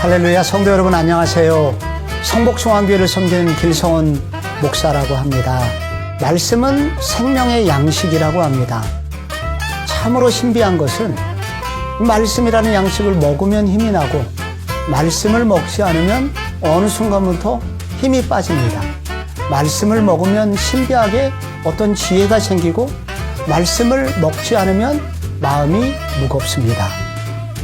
할렐루야. 성도 여러분 안녕하세요. 성복중앙교회를 섬기는 길성원 목사라고 합니다. 말씀은 생명의 양식이라고 합니다. 참으로 신비한 것은 말씀이라는 양식을 먹으면 힘이 나고 말씀을 먹지 않으면 어느 순간부터 힘이 빠집니다. 말씀을 먹으면 신비하게 어떤 지혜가 생기고 말씀을 먹지 않으면 마음이 무겁습니다.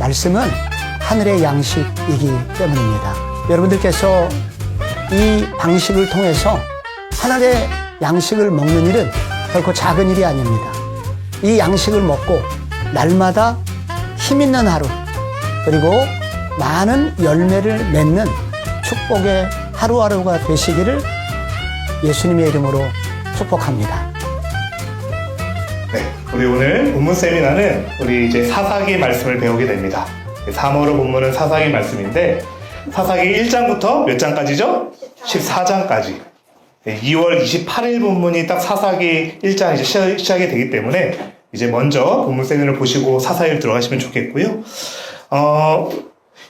말씀은 하늘의 양식이기 때문입니다. 여러분들께서 이 방식을 통해서 하늘의 양식을 먹는 일은 결코 작은 일이 아닙니다. 이 양식을 먹고 날마다 힘있는 하루, 그리고 많은 열매를 맺는 축복의 하루하루가 되시기를 예수님의 이름으로 축복합니다. 네, 우리 오늘 본문 세미나는 우리 이제 사사기 말씀을 배우게 됩니다. 3월호 본문은 사사기 말씀인데 사사기 1장부터 몇 장까지죠? 14장까지. 2월 28일 본문이 딱 사사기 1장 이제 시작이 되기 때문에 이제 먼저 본문 세미나를 보시고 사사기를 들어가시면 좋겠고요.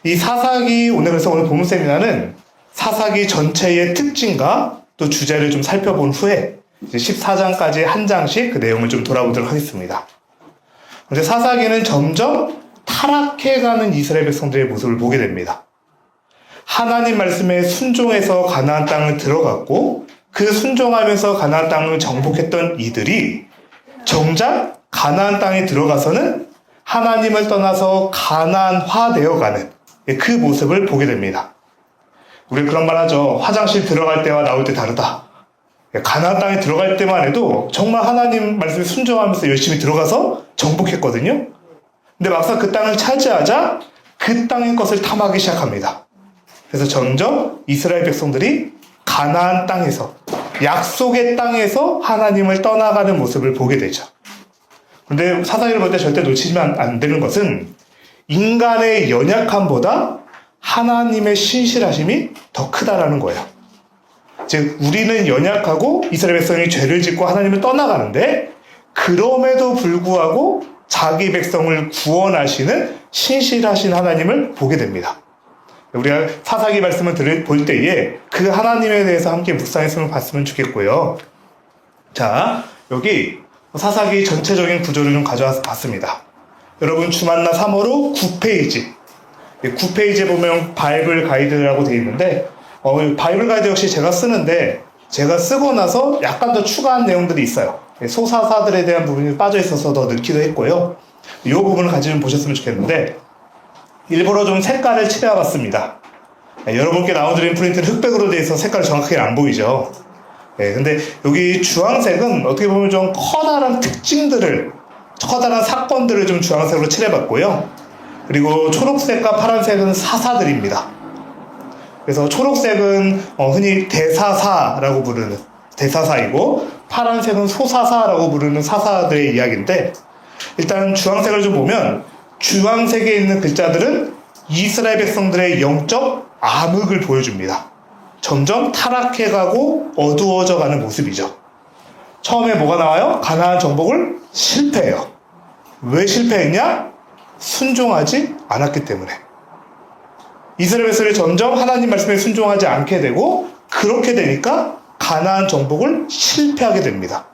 이 사사기 오늘 본문 세미나는 사사기 전체의 특징과 또 주제를 좀 살펴본 후에 이제 14장까지 한 장씩 그 내용을 좀 돌아보도록 하겠습니다. 근데 사사기는 점점 타락해가는 이스라엘 백성들의 모습을 보게 됩니다. 하나님 말씀에 순종해서 가나안 땅을 들어갔고 그 순종하면서 가나안 땅을 정복했던 이들이 정작 가나안 땅에 들어가서는 하나님을 떠나서 가나안화되어가는 그 모습을 보게 됩니다. 우리 그런 말 하죠. 화장실 들어갈 때와 나올 때 다르다. 가나안 땅에 들어갈 때만 해도 정말 하나님 말씀에 순종하면서 열심히 들어가서 정복했거든요. 근데 막상 그 땅을 차지하자 그 땅의 것을 탐하기 시작합니다. 그래서 점점 이스라엘 백성들이 가나안 땅에서, 약속의 땅에서 하나님을 떠나가는 모습을 보게 되죠. 그런데 사사기를 볼 때 절대 놓치면 안 되는 것은 인간의 연약함보다 하나님의 신실하심이 더 크다라는 거예요. 즉 우리는 연약하고 이스라엘 백성이 죄를 짓고 하나님을 떠나가는데 그럼에도 불구하고 자기 백성을 구원하시는 신실하신 하나님을 보게 됩니다. 우리가 사사기 말씀을 볼 때에 그 하나님에 대해서 함께 묵상했으면 봤으면 좋겠고요. 자, 여기 사사기 전체적인 구조를 좀 가져와서 봤습니다. 여러분 주만나 3호로 9페이지 9페이지에 보면 바이블 가이드라고 되어 있는데 바이블 가이드 역시 제가 쓰는데 제가 쓰고 나서 약간 더 추가한 내용들이 있어요. 소사사들에 대한 부분이 빠져 있어서 더 넣기도 했고요. 이 부분을 같이 좀 보셨으면 좋겠는데 일부러 좀 색깔을 칠해봤습니다. 여러분께 나눠드린 프린트는 흑백으로 되어 있어서 색깔이 정확하게 안 보이죠. 근데 여기 주황색은 어떻게 보면 좀 커다란 커다란 사건들을 좀 주황색으로 칠해봤고요. 그리고 초록색과 파란색은 사사들입니다. 그래서 초록색은 흔히 대사사라고 부르는 대사사이고 파란색은 소사사라고 부르는 사사들의 이야기인데 일단 주황색을 좀 보면 주황색에 있는 글자들은 이스라엘 백성들의 영적 암흑을 보여줍니다. 점점 타락해가고 어두워져가는 모습이죠. 처음에 뭐가 나와요? 가나안 정복을 실패해요. 왜 실패했냐? 순종하지 않았기 때문에. 이스라엘 백성이 점점 하나님 말씀에 순종하지 않게 되고 그렇게 되니까 가나안 정복을 실패하게 됩니다.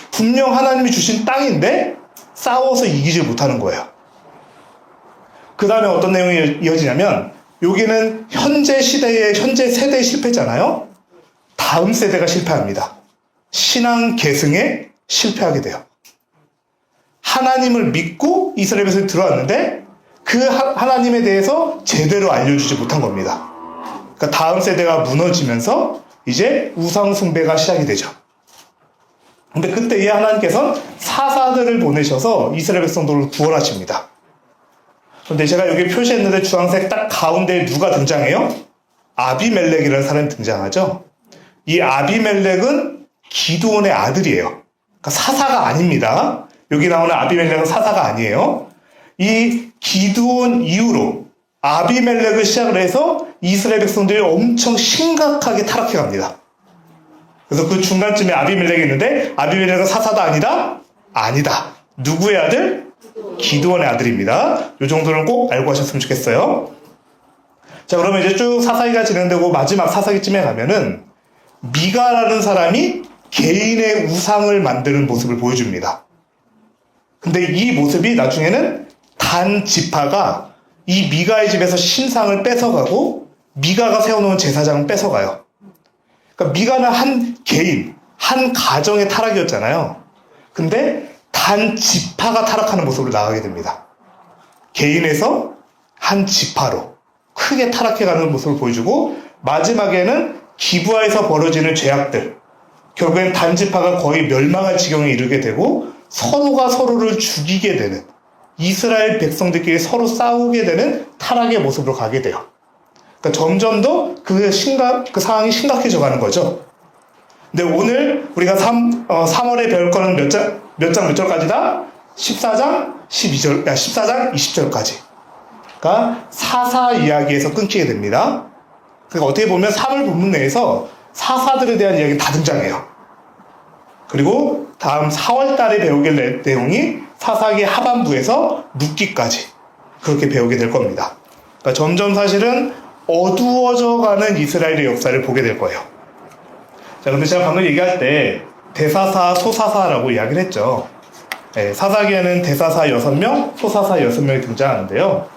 분명 하나님이 주신 땅인데 싸워서 이기지 못하는 거예요. 그 다음에 어떤 내용이 이어지냐면 여기는 현재 세대의 실패잖아요. 다음 세대가 실패합니다. 신앙 계승에 실패하게 돼요. 하나님을 믿고 이스라엘 백성이 들어왔는데 그 하나님에 대해서 제대로 알려주지 못한 겁니다. 그러니까 다음 세대가 무너지면서 이제 우상 숭배가 시작이 되죠. 근데 그때에 하나님께서는 사사들을 보내셔서 이스라엘 백성들을 구원하십니다. 그런데 제가 여기 표시했는데 주황색 딱 가운데에 누가 등장해요? 아비멜렉이라는 사람이 등장하죠. 이 아비멜렉은 기드온의 아들이에요. 그러니까 사사가 아닙니다. 여기 나오는 아비멜렉은 사사가 아니에요. 이 기드온 이후로 아비멜렉을 시작을 해서 이스라엘 백성들이 엄청 심각하게 타락해 갑니다. 그래서 그 중간쯤에 아비멜렉이 있는데 아비멜렉은 사사다 아니다? 아니다. 누구의 아들? 기드온의 아들입니다. 이 정도는 꼭 알고 하셨으면 좋겠어요. 자, 그러면 이제 쭉 사사기가 진행되고 마지막 사사기쯤에 가면은 미가라는 사람이 개인의 우상을 만드는 모습을 보여줍니다. 근데 이 모습이 나중에는 단 지파가 이 미가의 집에서 신상을 뺏어가고 미가가 세워놓은 제사장을 뺏어가요. 그러니까 미가는 한 개인, 한 가정의 타락이었잖아요. 근데 단 지파가 타락하는 모습으로 나가게 됩니다. 개인에서 한 지파로 크게 타락해가는 모습을 보여주고 마지막에는 기브아에서 벌어지는 죄악들, 결국엔 단 지파가 거의 멸망할 지경에 이르게 되고 서로가 서로를 죽이게 되는, 이스라엘 백성들끼리 서로 싸우게 되는 타락의 모습으로 가게 돼요. 그러니까 점점 더 그 상황이 심각해져 가는 거죠. 근데 오늘 우리가 3월에 배울 거는 몇 절까지다? 14장 20절까지. 그러니까 사사 이야기에서 끊기게 됩니다. 그러니까 어떻게 보면 3월 본문 내에서 사사들에 대한 이야기 다 등장해요. 그리고 다음 4월 달에 배우게 될 내용이 사사기 하반부에서 룻기까지 그렇게 배우게 될 겁니다. 그러니까 점점 사실은 어두워져 가는 이스라엘의 역사를 보게 될 거예요. 자, 근데 제가 방금 얘기할 때 대사사, 소사사라고 이야기를 했죠. 네, 사사기에는 대사사 6명, 소사사 6명이 등장하는데요.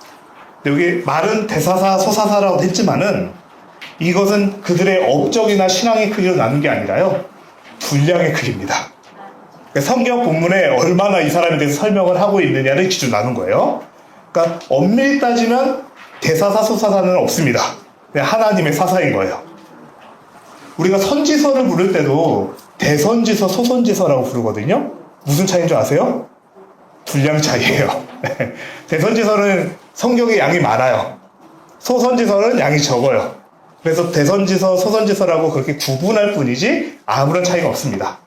근데 여기 말은 대사사, 소사사라고 했지만은 이것은 그들의 업적이나 신앙의 크기로 나눈 게 아니라요. 분량의 크기입니다. 그러니까 성경 본문에 얼마나 이 사람에 대해서 설명을 하고 있느냐를 기준으로 나눈 거예요. 그러니까 엄밀히 따지면 대사사, 소사사는 없습니다. 그냥 하나님의 사사인 거예요. 우리가 선지서를 부를 때도 대선지서, 소선지서라고 부르거든요. 무슨 차이인 줄 아세요? 분량 차이예요. 대선지서는 성경에 양이 많아요. 소선지서는 양이 적어요. 그래서 대선지서, 소선지서라고 그렇게 구분할 뿐이지 아무런 차이가 없습니다.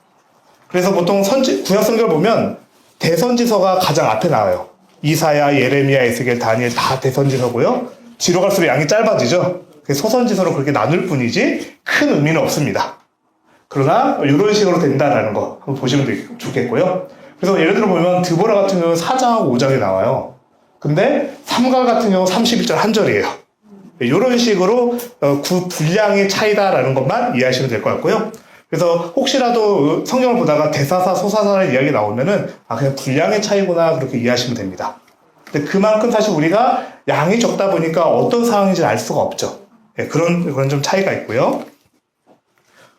그래서 보통 구약 성경을 보면 대선지서가 가장 앞에 나와요. 이사야, 예레미야, 에스겔, 다니엘 다 대선지서고요. 뒤로 갈수록 양이 짧아지죠. 소선지서로 그렇게 나눌 뿐이지 큰 의미는 없습니다. 그러나 이런 식으로 된다라는 거 한번 보시면 좋겠고요. 그래서 예를 들어 보면 드보라 같은 경우는 4장하고 5장에 나와요. 근데 삼가 같은 경우 31절 한 절이에요. 이런 식으로 분량의 차이다라는 것만 이해하시면 될 것 같고요. 그래서 혹시라도 성경을 보다가 대사사, 소사사라는 이야기 나오면은 그냥 분량의 차이구나 그렇게 이해하시면 됩니다. 근데 그만큼 사실 우리가 양이 적다 보니까 어떤 상황인지 알 수가 없죠. 네, 그런 좀 차이가 있고요.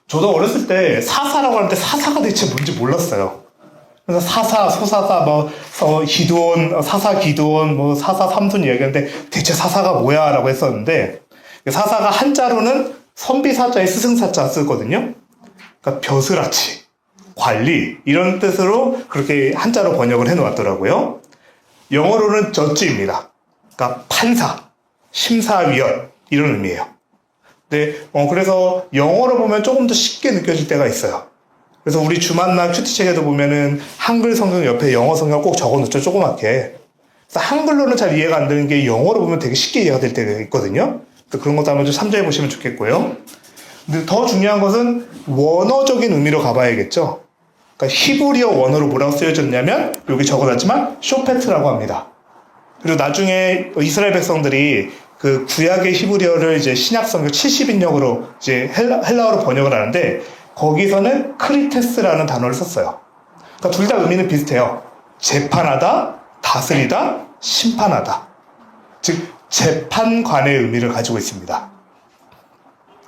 저도 어렸을 때 사사라고 하는데 사사가 대체 뭔지 몰랐어요. 그래서 사사, 소사사, 기드온, 사사 기드온, 사사 삼손 이야기하는데 대체 사사가 뭐야? 라고 했었는데 사사가 한자로는 선비사자에 스승사자 쓰거든요. 그러니까 벼슬아치, 관리 이런 뜻으로 그렇게 한자로 번역을 해놓았더라고요. 영어로는 저지입니다. 그러니까 판사, 심사위원 이런 의미예요. 근데 그래서 영어로 보면 조금 더 쉽게 느껴질 때가 있어요. 그래서 우리 주만나 큐티책에도 보면은 한글 성경 옆에 영어 성경 꼭 적어놓죠, 조그맣게. 그래서 한글로는 잘 이해가 안 되는 게 영어로 보면 되게 쉽게 이해가 될 때가 있거든요. 그런 것도 한번 좀 참조해 보시면 좋겠고요. 근데 더 중요한 것은 원어적인 의미로 가봐야겠죠. 그러니까 히브리어 원어로 뭐라고 쓰여졌냐면 여기 적어놨지만 쇼페트라고 합니다. 그리고 나중에 이스라엘 백성들이 그 구약의 히브리어를 이제 신약성경 70인역으로 이제 헬라어로 번역을 하는데 거기서는 크리테스라는 단어를 썼어요. 그러니까 둘 다 의미는 비슷해요. 재판하다, 다스리다, 심판하다. 즉 재판관의 의미를 가지고 있습니다.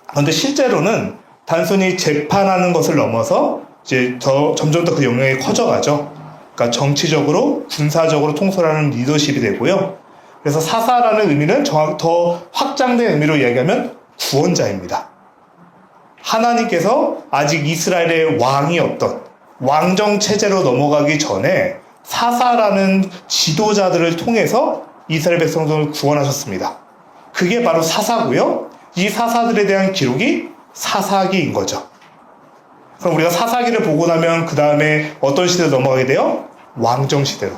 그런데 실제로는 단순히 재판하는 것을 넘어서 이제 점점 더 그 영역이 커져가죠. 그러니까 정치적으로, 군사적으로 통솔하는 리더십이 되고요. 그래서 사사라는 의미는 더 확장된 의미로 이야기하면 구원자입니다. 하나님께서 아직 이스라엘의 왕이 없던 왕정 체제로 넘어가기 전에 사사라는 지도자들을 통해서 이스라엘 백성들을 구원하셨습니다. 그게 바로 사사고요. 이 사사들에 대한 기록이 사사기인 거죠. 그럼 우리가 사사기를 보고 나면 그 다음에 어떤 시대로 넘어가게 돼요? 왕정 시대로.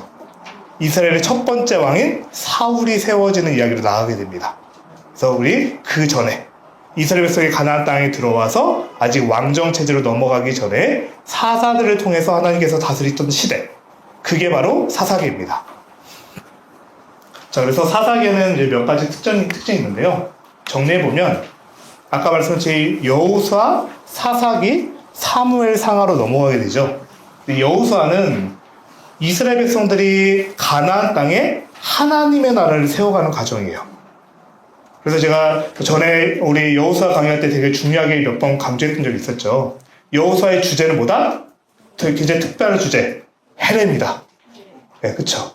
이스라엘의 첫 번째 왕인 사울이 세워지는 이야기로 나가게 됩니다. 그래서 우리 그 전에 이스라엘 백성이 가나안 땅에 들어와서 아직 왕정 체제로 넘어가기 전에 사사들을 통해서 하나님께서 다스리던 시대, 그게 바로 사사기입니다. 자, 그래서 사사기에는 이제 몇 가지 특징이 있는데요. 정리해보면 아까 말씀드린 여호수아, 사사기, 사무엘 상하로 넘어가게 되죠. 여호수아는 이스라엘 백성들이 가나안 땅에 하나님의 나라를 세워가는 과정이에요. 그래서 제가 전에 우리 여호수아 강의할 때 되게 중요하게 몇 번 강조했던 적이 있었죠. 여호수아의 주제는 뭐다? 굉장히 특별한 주제. 헤렘이다. 네, 그쵸.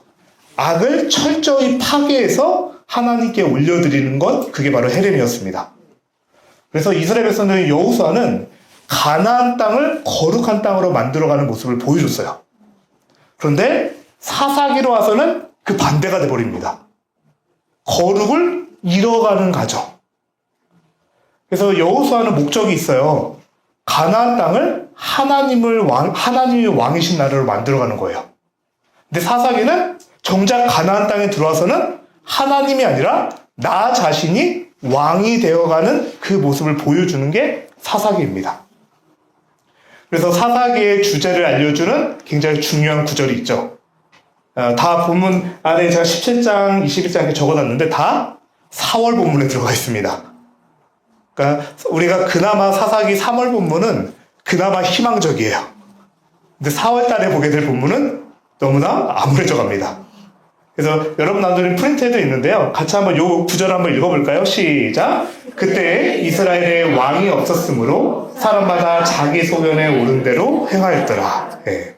악을 철저히 파괴해서 하나님께 올려드리는 것, 그게 바로 헤렘이었습니다. 그래서 이스라엘 백성들은 여호수아는 가나안 땅을 거룩한 땅으로 만들어가는 모습을 보여줬어요. 그런데 사사기로 와서는 그 반대가 돼버립니다. 거룩을 잃어가는 과정. 그래서 여호수아는 목적이 있어요. 가나안 땅을 하나님이 왕이신 나라로 만들어가는 거예요. 근데 사사기는 정작 가나안 땅에 들어와서는 하나님이 아니라 나 자신이 왕이 되어가는 그 모습을 보여주는 게 사사기입니다. 그래서 사사기의 주제를 알려주는 굉장히 중요한 구절이 있죠. 다 본문 안에 제가 17장, 21장 이렇게 적어놨는데 다 4월 본문에 들어가 있습니다. 그러니까 우리가 그나마 사사기 3월 본문은 그나마 희망적이에요. 근데 4월 달에 보게 될 본문은 너무나 암울해져 갑니다. 그래서 여러분 나들은 프린트에도 있는데요. 같이 한번 요 구절 한번 읽어볼까요? 시작. 그때 이스라엘에 왕이 없었으므로 사람마다 자기 소견에 오른 대로 행하였더라. 예.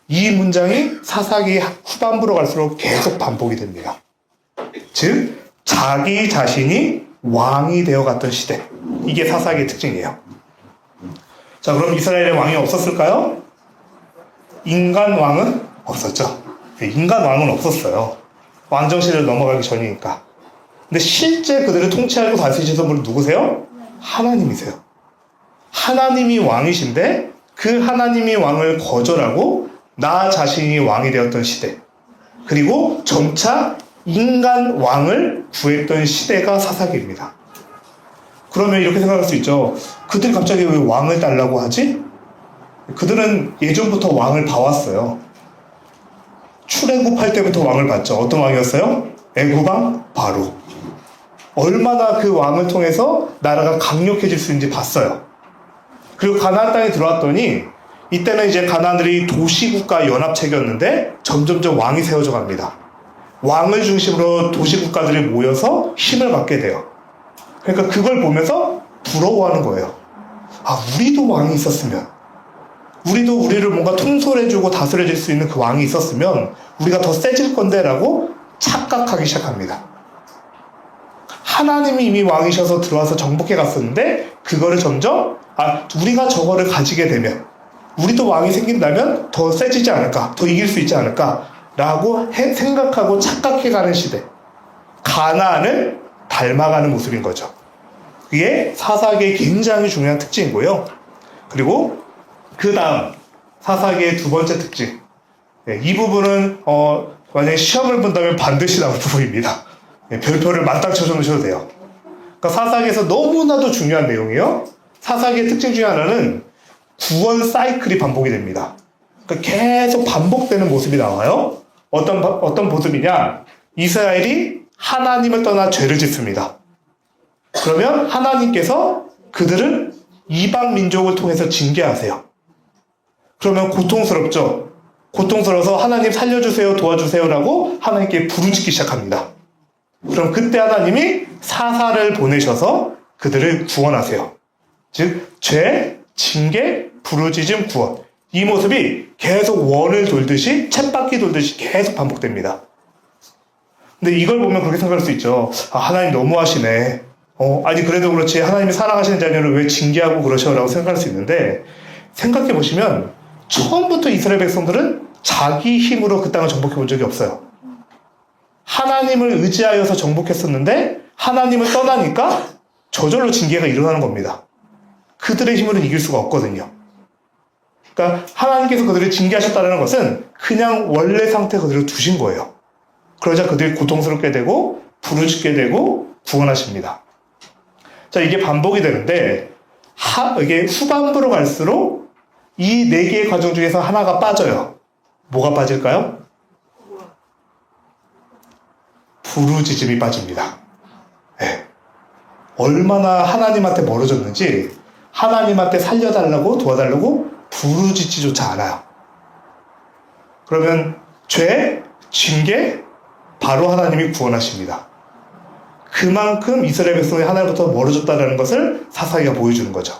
이 문장이 사사기 후반부로 갈수록 계속 반복이 됩니다. 즉 자기 자신이 왕이 되어갔던 시대. 이게 사사기의 특징이에요. 자, 그럼 이스라엘에 왕이 없었을까요? 인간 왕은 없었죠. 인간 왕은 없었어요. 왕정시대를 넘어가기 전이니까. 근데 실제 그들을 통치하고 다스리시던 분은 누구세요? 하나님이세요. 하나님이 왕이신데 그 하나님이 왕을 거절하고 나 자신이 왕이 되었던 시대. 그리고 점차 인간 왕을 구했던 시대가 사사기입니다. 그러면 이렇게 생각할 수 있죠. 그들이 갑자기 왜 왕을 달라고 하지? 그들은 예전부터 왕을 봐왔어요. 출애굽할 때부터 왕을 봤죠. 어떤 왕이었어요? 애굽왕 바로. 얼마나 그 왕을 통해서 나라가 강력해질 수 있는지 봤어요. 그리고 가나안 땅에 들어왔더니 이때는 이제 가나안들이 도시국가 연합체계였는데 점점점 왕이 세워져 갑니다. 왕을 중심으로 도시국가들이 모여서 힘을 갖게 돼요. 그러니까 그걸 보면서 부러워하는 거예요. 아, 우리도 왕이 있었으면, 우리도 우리를 뭔가 통솔해주고 다스려질 수 있는 그 왕이 있었으면 우리가 더 세질 건데 라고 착각하기 시작합니다. 하나님이 이미 왕이셔서 들어와서 정복해 갔었는데 그거를 점점 우리가 저거를 가지게 되면 우리도 왕이 생긴다면 더 세지지 않을까, 더 이길 수 있지 않을까 라고 생각하고 착각해가는 시대. 가나안을 닮아가는 모습인 거죠. 그게 사사기의 굉장히 중요한 특징이고요. 그리고 그 다음 사사기의 두 번째 특징. 이 부분은 만약에 시험을 본다면 반드시 나올 부분입니다. 별표를 맞닥 쳐주셔도 돼요. 그러니까 사사기에서 너무나도 중요한 내용이에요. 사사기의 특징 중에 하나는 구원 사이클이 반복이 됩니다. 그러니까 계속 반복되는 모습이 나와요. 어떤 모습이냐? 이스라엘이 하나님을 떠나 죄를 짓습니다. 그러면 하나님께서 그들을 이방 민족을 통해서 징계하세요. 그러면 고통스럽죠. 고통스러워서 하나님 살려주세요, 도와주세요라고 하나님께 부르짖기 시작합니다. 그럼 그때 하나님이 사사를 보내셔서 그들을 구원하세요. 즉 죄, 징계, 부르짖음, 구원. 이 모습이 계속 원을 돌듯이 쳇바퀴 돌듯이 계속 반복됩니다. 근데 이걸 보면 그렇게 생각할 수 있죠. 하나님 너무하시네. 아니 그래도 그렇지 하나님이 사랑하시는 자녀를 왜 징계하고 그러셔라고 생각할 수 있는데, 생각해 보시면 처음부터 이스라엘 백성들은 자기 힘으로 그 땅을 정복해 본 적이 없어요. 하나님을 의지하여서 정복했었는데 하나님을 떠나니까 저절로 징계가 일어나는 겁니다. 그들의 힘으로는 이길 수가 없거든요. 그러니까 하나님께서 그들을 징계하셨다는 것은 그냥 원래 상태 그대로 두신 거예요. 그러자 그들이 고통스럽게 되고 부르짖게 되고 구원하십니다. 자, 이게 반복이 되는데 이게 후반부로 갈수록 이 네 개의 과정 중에서 하나가 빠져요. 뭐가 빠질까요? 부르짖음이 빠집니다. 네. 얼마나 하나님한테 멀어졌는지 하나님한테 살려달라고 도와달라고 부르짖지조차 않아요. 그러면 죄, 징계, 바로 하나님이 구원하십니다. 그만큼 이스라엘 백성이 하나님부터 멀어졌다는 것을 사사기가 보여주는 거죠.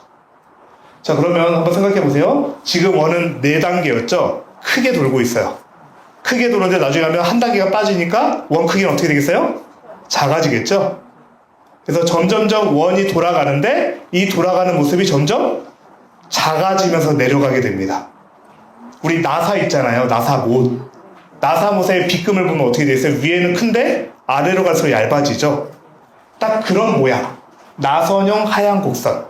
자, 그러면 한번 생각해 보세요. 지금 원은 4단계였죠? 크게 돌고 있어요. 크게 도는데 나중에 하면 한 단계가 빠지니까 원 크기는 어떻게 되겠어요? 작아지겠죠? 그래서 점점점 원이 돌아가는데 이 돌아가는 모습이 점점 작아지면서 내려가게 됩니다. 우리 나사 있잖아요. 나사못. 나사못의 빗금을 보면 어떻게 돼 있어요? 위에는 큰데 아래로 갈수록 얇아지죠? 딱 그런 모양. 나선형 하향 곡선.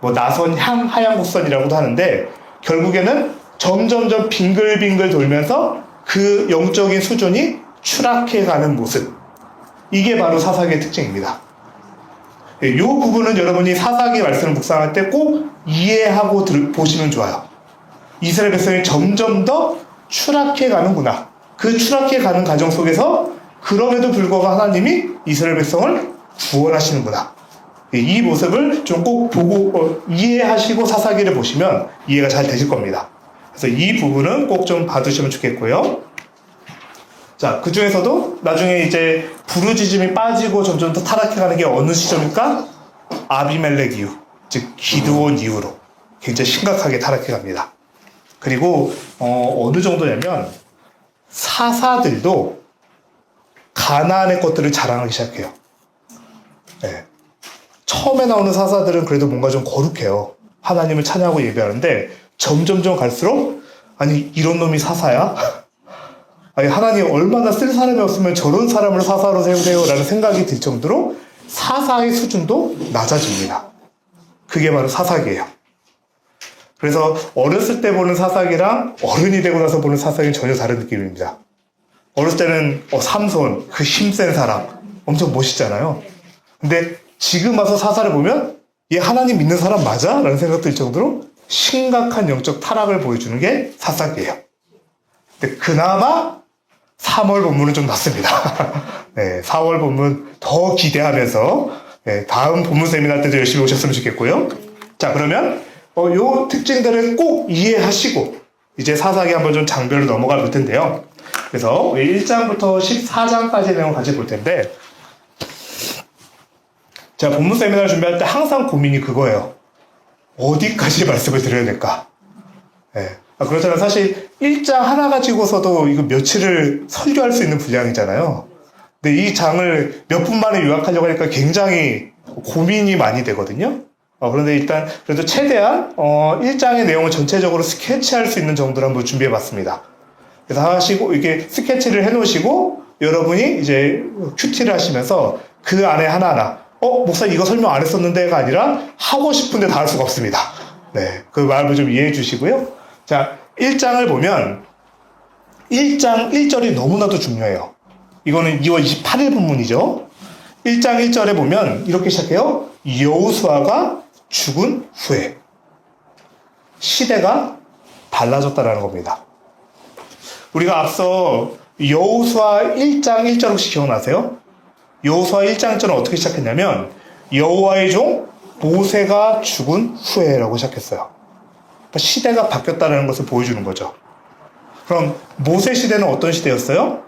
뭐 나선향 하향 곡선이라고도 하는데 결국에는 점점점 빙글빙글 돌면서 그 영적인 수준이 추락해가는 모습. 이게 바로 사사기의 특징입니다. 이 부분은 여러분이 사사기 말씀을 묵상할 때 꼭 이해하고 보시면 좋아요. 이스라엘 백성이 점점 더 추락해가는구나. 그 추락해가는 과정 속에서 그럼에도 불구하고 하나님이 이스라엘 백성을 구원하시는구나. 이 모습을 좀 꼭 보고 이해하시고 사사기를 보시면 이해가 잘 되실 겁니다. 그래서 이 부분은 꼭 좀 봐두시면 좋겠고요. 자, 그 중에서도 나중에 이제 부르짖음이 빠지고 점점 더 타락해가는 게 어느 시점일까? 아비멜렉 이후, 즉 기드온 이후로 굉장히 심각하게 타락해갑니다. 그리고 어느 정도냐면 사사들도 가나안의 것들을 자랑하기 시작해요. 네. 처음에 나오는 사사들은 그래도 뭔가 좀 거룩해요. 하나님을 찬양하고 예배하는데 점점점 갈수록 아니 이런 놈이 사사야? 아니 하나님 얼마나 쓸 사람이 없으면 저런 사람을 사사로 세우세요 라는 생각이 들 정도로 사사의 수준도 낮아집니다. 그게 바로 사사기예요. 그래서 어렸을 때 보는 사사기랑 어른이 되고 나서 보는 사사기는 전혀 다른 느낌입니다. 어렸을 때는 삼손, 그 힘센 사람 엄청 멋있잖아요. 근데 지금 와서 사사를 보면 얘 하나님 믿는 사람 맞아? 라는 생각 들 정도로 심각한 영적 타락을 보여주는 게 사사기예요. 근데 그나마 3월 본문은 좀 낫습니다. 네, 4월 본문 더 기대하면서 다음 본문 세미나 때도 열심히 오셨으면 좋겠고요. 자, 그러면 요 특징들을 꼭 이해하시고 이제 사사기 한번 좀 장별로 넘어가 볼 텐데요. 그래서 1장부터 14장까지 내용을 같이 볼 텐데 제가 본문 세미나를 준비할 때 항상 고민이 그거예요. 어디까지 말씀을 드려야 될까? 네. 그렇잖아요. 사실 1장 하나 가지고서도 이거 며칠을 설교할 수 있는 분량이잖아요. 근데 이 장을 몇 분 만에 요약하려고 하니까 굉장히 고민이 많이 되거든요. 그런데 일단 그래도 최대한 1장의 내용을 전체적으로 스케치할 수 있는 정도로 한번 준비해 봤습니다. 그래서 하시고 이렇게 스케치를 해 놓으시고 여러분이 이제 큐티를 하시면서 그 안에 하나하나 목사님 이거 설명 안 했었는데가 아니라 하고 싶은데 다 할 수가 없습니다. 네, 그 마음을 좀 이해해 주시고요. 자, 1장을 보면 1장 1절이 너무나도 중요해요. 이거는 2월 28일 본문이죠. 1장 1절에 보면 이렇게 시작해요. 여호수아가 죽은 후에 시대가 달라졌다라는 겁니다. 우리가 앞서 여호수아 1장 1절 혹시 기억나세요? 여호수아 1장 1절은 어떻게 시작했냐면 여호와의 종 모세가 죽은 후에라고 시작했어요. 그러니까 시대가 바뀌었다는 것을 보여주는 거죠. 그럼 모세 시대는 어떤 시대였어요?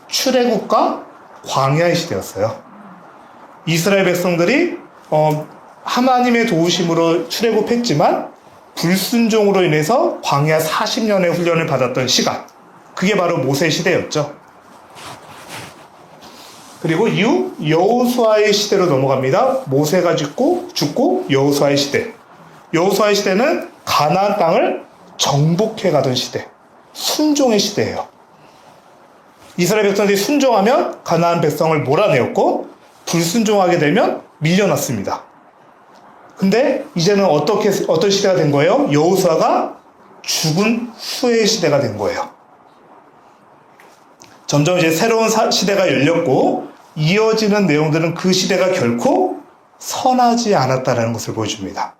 출애굽과 광야의 시대였어요. 이스라엘 백성들이 하나님의 도우심으로 출애굽했지만 불순종으로 인해서 광야 40년의 훈련을 받았던 시간, 그게 바로 모세 시대였죠. 그리고 이후 여호수아의 시대로 넘어갑니다. 모세가 죽고 여호수아의 시대. 여호수아의 시대는 가나안 땅을 정복해 가던 시대, 순종의 시대예요. 이스라엘 백성들이 순종하면 가나안 백성을 몰아내었고 불순종하게 되면 밀려났습니다. 근데 이제는 어떤 시대가 된 거예요? 여호수아가 죽은 후의 시대가 된 거예요. 점점 이제 새로운 시대가 열렸고 이어지는 내용들은 그 시대가 결코 선하지 않았다는 것을 보여줍니다.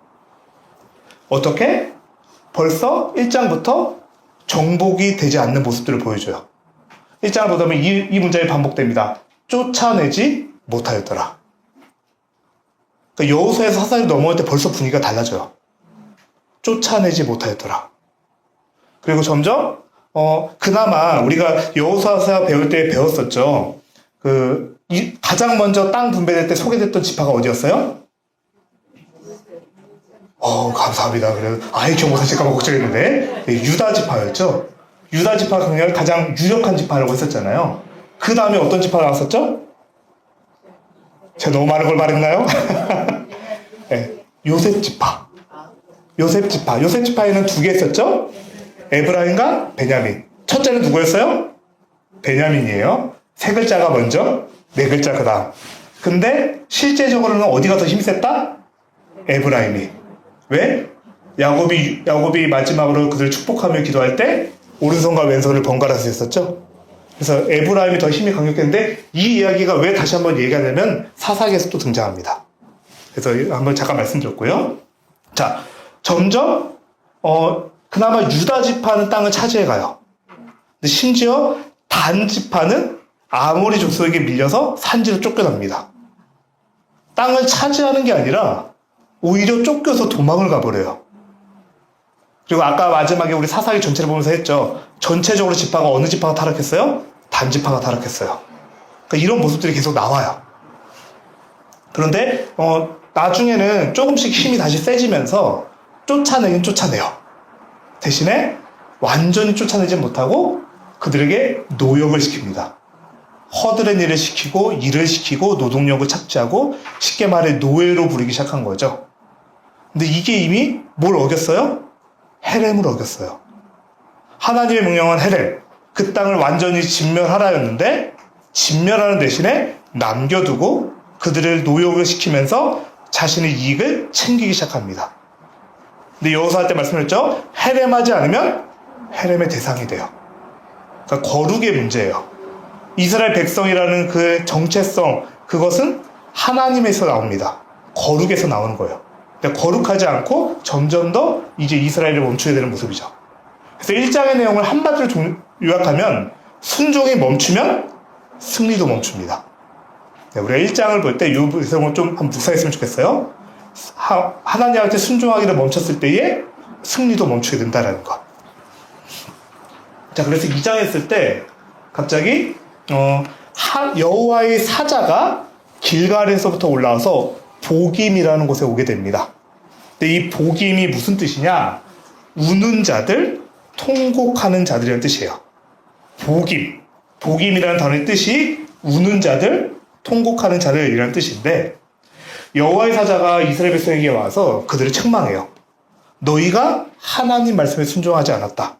어떻게? 벌써 1장부터 정복이 되지 않는 모습들을 보여줘요. 1장을 보다면 이 문장이 반복됩니다. 쫓아내지 못하였더라. 그러니까 여호수아에서 사사기 넘어갈 때 벌써 분위기가 달라져요. 쫓아내지 못하였더라. 그리고 점점 그나마 우리가 여호수아서 배울 때 배웠었죠. 가장 먼저 땅 분배될 때 소개됐던 지파가 어디였어요? 감사합니다. 그래서 아예 기억 못하실까봐 걱정했는데 네, 유다 지파였죠. 유다 지파가 그냥 가장 유력한 지파라고 했었잖아요. 그 다음에 어떤 지파가 나왔었죠? 제가 너무 많은 걸 말했나요? 네, 요셉 지파. 요셉 지파에는 두 개 있었죠? 에브라임과 베냐민. 첫째는 누구였어요? 베냐민이에요. 세 글자가 먼저, 네 글자 그 다음. 근데 실제적으로는 어디가 더 힘이 셌다? 에브라임이. 왜? 야곱이 마지막으로 그들 축복하며 기도할 때 오른손과 왼손을 번갈아서 했었죠. 그래서 에브라임이 더 힘이 강력했는데 이 이야기가 왜 다시 한번 얘기하냐면 사사기에서 또 등장합니다. 그래서 한번 잠깐 말씀드렸고요. 자, 점점 그나마 유다 지파는 땅을 차지해 가요. 근데 심지어 단 지파는 아모리 족속에게 밀려서 산지로 쫓겨납니다. 땅을 차지하는 게 아니라 오히려 쫓겨서 도망을 가버려요. 그리고 아까 마지막에 우리 사사기 전체를 보면서 했죠. 전체적으로 지파가 어느 지파가 타락했어요? 단 지파가 타락했어요. 그러니까 이런 모습들이 계속 나와요. 그런데 나중에는 조금씩 힘이 다시 세지면서 쫓아내긴 쫓아내요. 대신에 완전히 쫓아내지 못하고 그들에게 노역을 시킵니다. 허드렛 일을 시키고 일을 시키고 노동력을 착취하고 쉽게 말해 노예로 부리기 시작한 거죠. 근데 이게 이미 뭘 어겼어요? 헤렘을 어겼어요. 하나님의 명령은 헤렘, 그 땅을 완전히 진멸하라였는데 진멸하는 대신에 남겨두고 그들을 노역을 시키면서 자신의 이익을 챙기기 시작합니다. 근데 여호수아 때 말씀드렸죠? 헤렘하지 않으면 헤렘의 대상이 돼요. 그러니까 거룩의 문제예요. 이스라엘 백성이라는 그 정체성, 그것은 하나님에서 나옵니다. 거룩에서 나오는 거예요. 그러니까 거룩하지 않고 점점 더 이제 이스라엘을 멈추게 되는 모습이죠. 그래서 1장의 내용을 한마디로 요약하면 순종이 멈추면 승리도 멈춥니다. 네, 우리가 1장을 볼 때 이 내용을 좀 한번 묵상했으면 좋겠어요. 하나님한테 순종하기를 멈췄을 때에 승리도 멈추게 된다는 것. 자, 그래서 2장 했을 때 갑자기 여호와의 사자가 길갈에서부터 올라와서 보김이라는 곳에 오게 됩니다. 근데 이 보김이 무슨 뜻이냐? 우는 자들, 통곡하는 자들이라는 뜻이에요. 보김이라는 단어의 뜻이 우는 자들, 통곡하는 자들이라는 뜻인데 여호와의 사자가 이스라엘 백성에게 와서 그들을 책망해요. 너희가 하나님 말씀에 순종하지 않았다.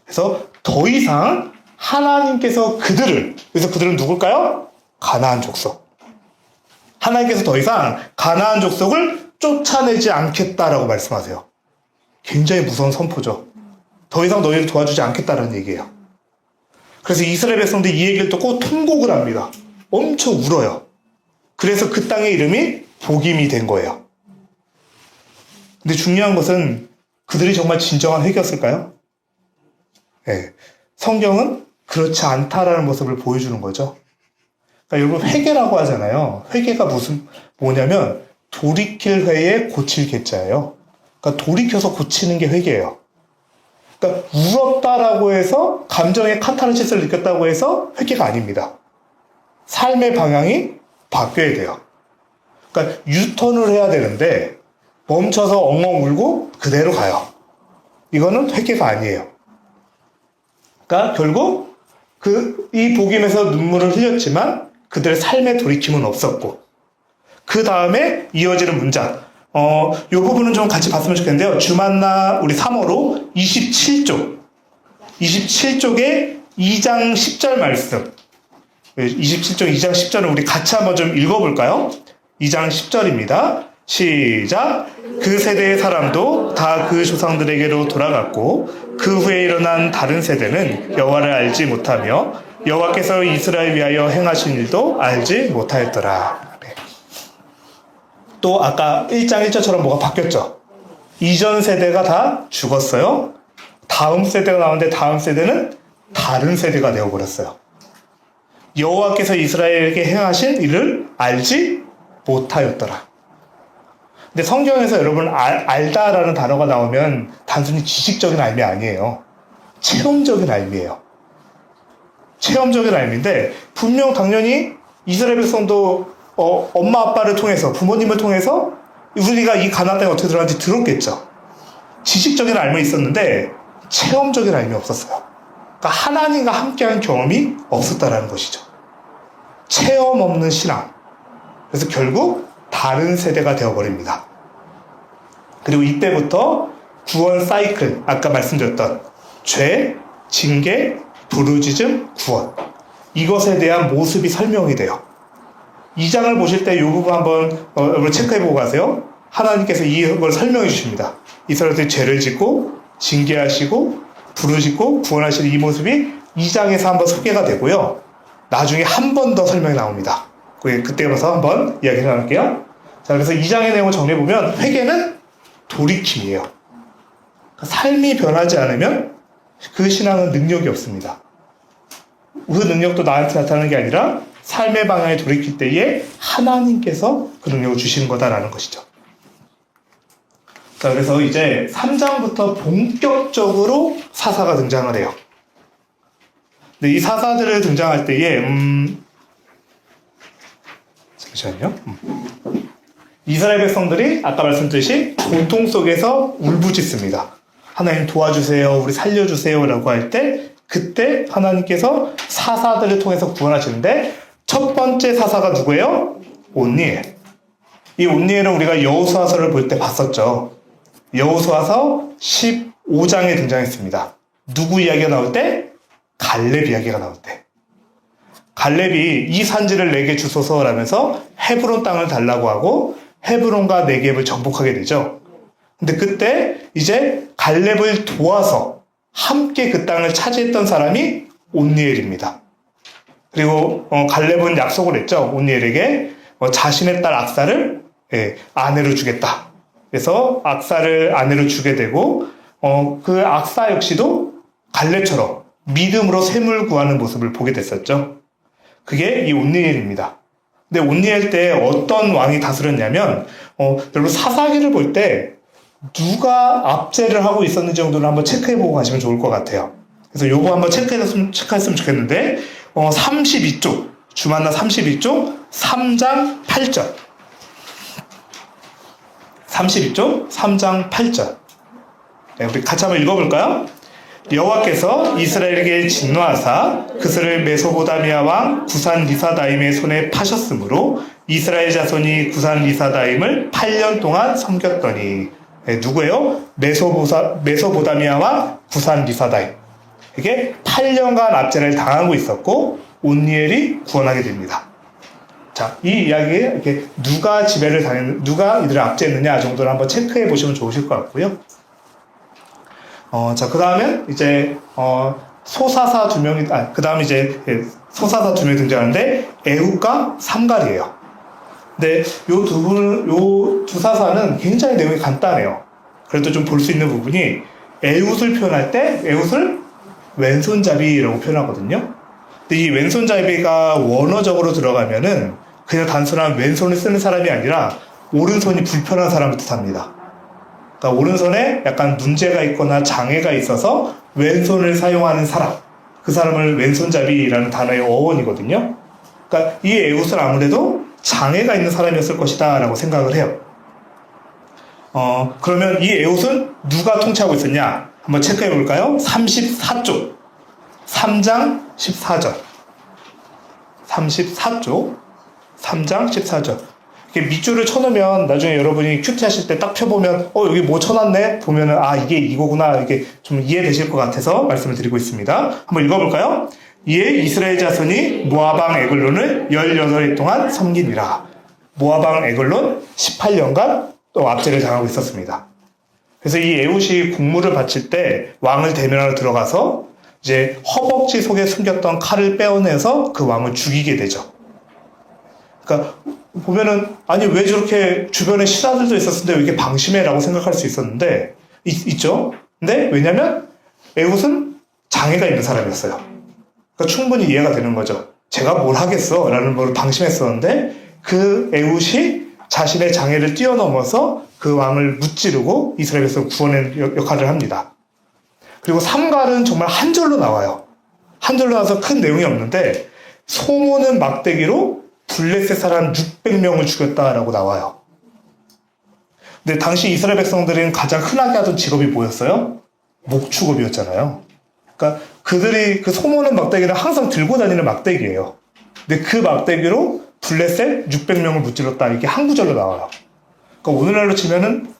그래서 더 이상 하나님께서 그래서 그들은 누굴까요? 가나안 족속. 하나님께서 더 이상 가나안 족속을 쫓아내지 않겠다라고 말씀하세요. 굉장히 무서운 선포죠. 더 이상 너희를 도와주지 않겠다라는 얘기예요. 그래서 이스라엘 백성들이 이 얘기를 듣고 통곡을 합니다. 엄청 울어요. 그래서 그 땅의 이름이 보김이 된 거예요. 근데 중요한 것은 그들이 정말 진정한 회개였을까요? 네. 성경은 그렇지 않다라는 모습을 보여주는 거죠. 그러니까 여러분 회개라고 하잖아요. 회개가 뭐냐면 돌이킬 회에 고칠 개자예요. 그러니까 돌이켜서 고치는 게 회개예요. 그러니까 울었다라고 해서 감정의 카타르시스를 느꼈다고 해서 회개가 아닙니다. 삶의 방향이 바뀌어야 돼요. 그러니까 유턴을 해야 되는데 멈춰서 엉엉 울고 그대로 가요. 이거는 회개가 아니에요. 그러니까 결국 이 복임에서 눈물을 흘렸지만 그들의 삶의 돌이킴은 없었고 그 다음에 이어지는 문장 이 부분은 좀 같이 봤으면 좋겠는데요. 주만나 우리 3호로 27쪽에 2장 10절 말씀 27쪽 2장 10절을 우리 같이 한번 좀 읽어볼까요? 2장 10절입니다. 시작. 그 세대의 사람도 다 그 조상들에게로 돌아갔고 그 후에 일어난 다른 세대는 여호와를 알지 못하며 여호와께서 이스라엘 위하여 행하신 일도 알지 못하였더라. 네. 또 아까 1장 1절처럼 뭐가 바뀌었죠? 이전 세대가 다 죽었어요. 다음 세대가 나오는데 다음 세대는 다른 세대가 되어버렸어요. 여호와께서 이스라엘에게 행하신 일을 알지 못하였더라. 근데 성경에서 여러분 알다라는 단어가 나오면 단순히 지식적인 알미 아니에요. 체험적인 알미예요. 체험적인 알미인데 분명 당연히 이스라엘 백성도 엄마 아빠를 통해서 부모님을 통해서 우리가 이 가나안 땅에 어떻게 들어가는지 들었겠죠. 지식적인 알미 있었는데 체험적인 알미 없었어요. 그러니까 하나님과 함께한 경험이 없었다라는 것이죠. 체험 없는 신앙. 그래서 결국 다른 세대가 되어버립니다. 그리고 이때부터 구원 사이클, 아까 말씀드렸던 죄, 징계, 부르짖음, 구원. 이것에 대한 모습이 설명이 돼요. 2장을 보실 때 이 부분 한번 여러분 체크해보고 가세요. 하나님께서 이걸 설명해 주십니다. 이스라엘들이 죄를 짓고 징계하시고 부르짖고 구원하시는 이 모습이 2장에서 한번 소개가 되고요. 나중에 한 번 더 설명이 나옵니다. 그때 가서 한번 이야기 나눌게요. 자, 그래서 2장의 내용을 정리해보면 회개는 돌이킴이에요. 삶이 변하지 않으면 그 신앙은 능력이 없습니다. 그 능력도 나한테 나타나는 게 아니라 삶의 방향에 돌이킬 때에 하나님께서 그 능력을 주시는 거다라는 것이죠. 자, 그래서 이제 3장부터 본격적으로 사사가 등장을 해요. 근데 이 사사들을 등장할 때에 잠시만요. 이스라엘 백성들이 아까 말씀드렸듯이 고통 속에서 울부짖습니다. 하나님 도와주세요, 우리 살려주세요 라고 할 때 그때 하나님께서 사사들을 통해서 구원하시는데 첫 번째 사사가 누구예요? 온니엘. 이 온니엘은 우리가 여호수아서를 볼 때 봤었죠. 여호수아서 15장에 등장했습니다. 누구 이야기가 나올 때? 갈렙 이야기가 나올 때. 갈렙이 이 산지를 내게 주소서라면서 헤브론 땅을 달라고 하고 헤브론과 네겝을 정복하게 되죠. 근데 그때 이제 갈렙을 도와서 함께 그 땅을 차지했던 사람이 온니엘입니다. 그리고 갈렙은 약속을 했죠. 온니엘에게 자신의 딸 악사를 아내로 주겠다. 그래서 악사를 아내로 주게 되고 그 악사 역시도 갈렙처럼 믿음으로 샘을 구하는 모습을 보게 됐었죠. 그게 이 온니엘입니다. 근데 온니엘 때 어떤 왕이 다스렸냐면 여러분 사사기를 볼 때 누가 압제를 하고 있었는지 정도를 한번 체크해보고 가시면 좋을 것 같아요. 그래서 요거 한번 체크했으면 좋겠는데 32쪽 주만나 32쪽 3장 8절 32쪽 3장 8절 우리 같이 한번 읽어볼까요? 여호와께서 이스라엘에게 진노하사 그들을 메소보다미아 왕 구산 리사다임의 손에 파셨으므로 이스라엘 자손이 구산 리사다임을 8년 동안 섬겼더니 누구예요? 메소보다미아 왕 구산 리사다임. 이게 8년간 압제를 당하고 있었고 온니엘이 구원하게 됩니다. 자, 이 이야기에 이렇게 누가 지배를 당했는, 누가 이들을 압제했느냐 정도를 한번 체크해 보시면 좋으실 것 같고요. 자, 그 다음에 이제, 소사사 두 명이, 그 다음에 이제, 소사사 두 명이 등장하는데, 에훗과 삼갈이에요. 근데 요 두 사사는 굉장히 내용이 간단해요. 그래도 좀 볼 수 있는 부분이, 에훗을 표현할 때, 에훗을 왼손잡이라고 표현하거든요. 근데 이 왼손잡이가 원어적으로 들어가면은, 그냥 단순한 왼손을 쓰는 사람이 아니라, 오른손이 불편한 사람을 뜻합니다. 그러니까 오른손에 약간 문제가 있거나 장애가 있어서 왼손을 사용하는 사람, 그 사람을 왼손잡이라는 단어의 어원이거든요. 그러니까 이 에훗은 아무래도 장애가 있는 사람이었을 것이다 라고 생각을 해요. 그러면 이 에훗은 누가 통치하고 있었냐 한번 체크해 볼까요? 34쪽 3장 14절 34쪽 3장 14절 이렇게 밑줄을 쳐놓으면 나중에 여러분이 큐티 하실 때 딱 펴보면 여기 뭐 쳐놨네? 보면은 이게 이거구나 이게 좀 이해되실 것 같아서 말씀을 드리고 있습니다. 한번 읽어볼까요? 이에 이스라엘 자손이 모압왕 에글론을 18해 동안 섬기니라. 모압왕 에글론 18년간 또 압제를 당하고 있었습니다. 그래서 이 에훗이 국무를 바칠 때 왕을 대면하러 들어가서 이제 허벅지 속에 숨겼던 칼을 빼어내서 그 왕을 죽이게 되죠. 그러니까 보면은 아니 왜 저렇게 주변에 신하들도 있었는데 왜 이렇게 방심해라고 생각할 수 있었는데 있죠. 근데 왜냐면 에훗은 장애가 있는 사람이었어요. 그러니까 충분히 이해가 되는 거죠. 제가 뭘 하겠어 라는 걸 방심했었는데 그 에훗이 자신의 장애를 뛰어넘어서 그 왕을 무찌르고 이스라엘 백성을 구원하는 역할을 합니다. 그리고 3갈은 정말 한 절로 나와요. 한 절로 나와서 큰 내용이 없는데 소모는 막대기로 블레셋 사람 600명을 죽였다라고 나와요. 근데 당시 이스라엘 백성들은 가장 흔하게 하던 직업이 뭐였어요? 목축업이었잖아요. 그러니까 그들이 그 소모는 막대기는 항상 들고 다니는 막대기예요. 근데 그 막대기로 블레셋 600명을 무찔렀다. 이게 한 구절로 나와요. 그러니까 오늘날로 치면은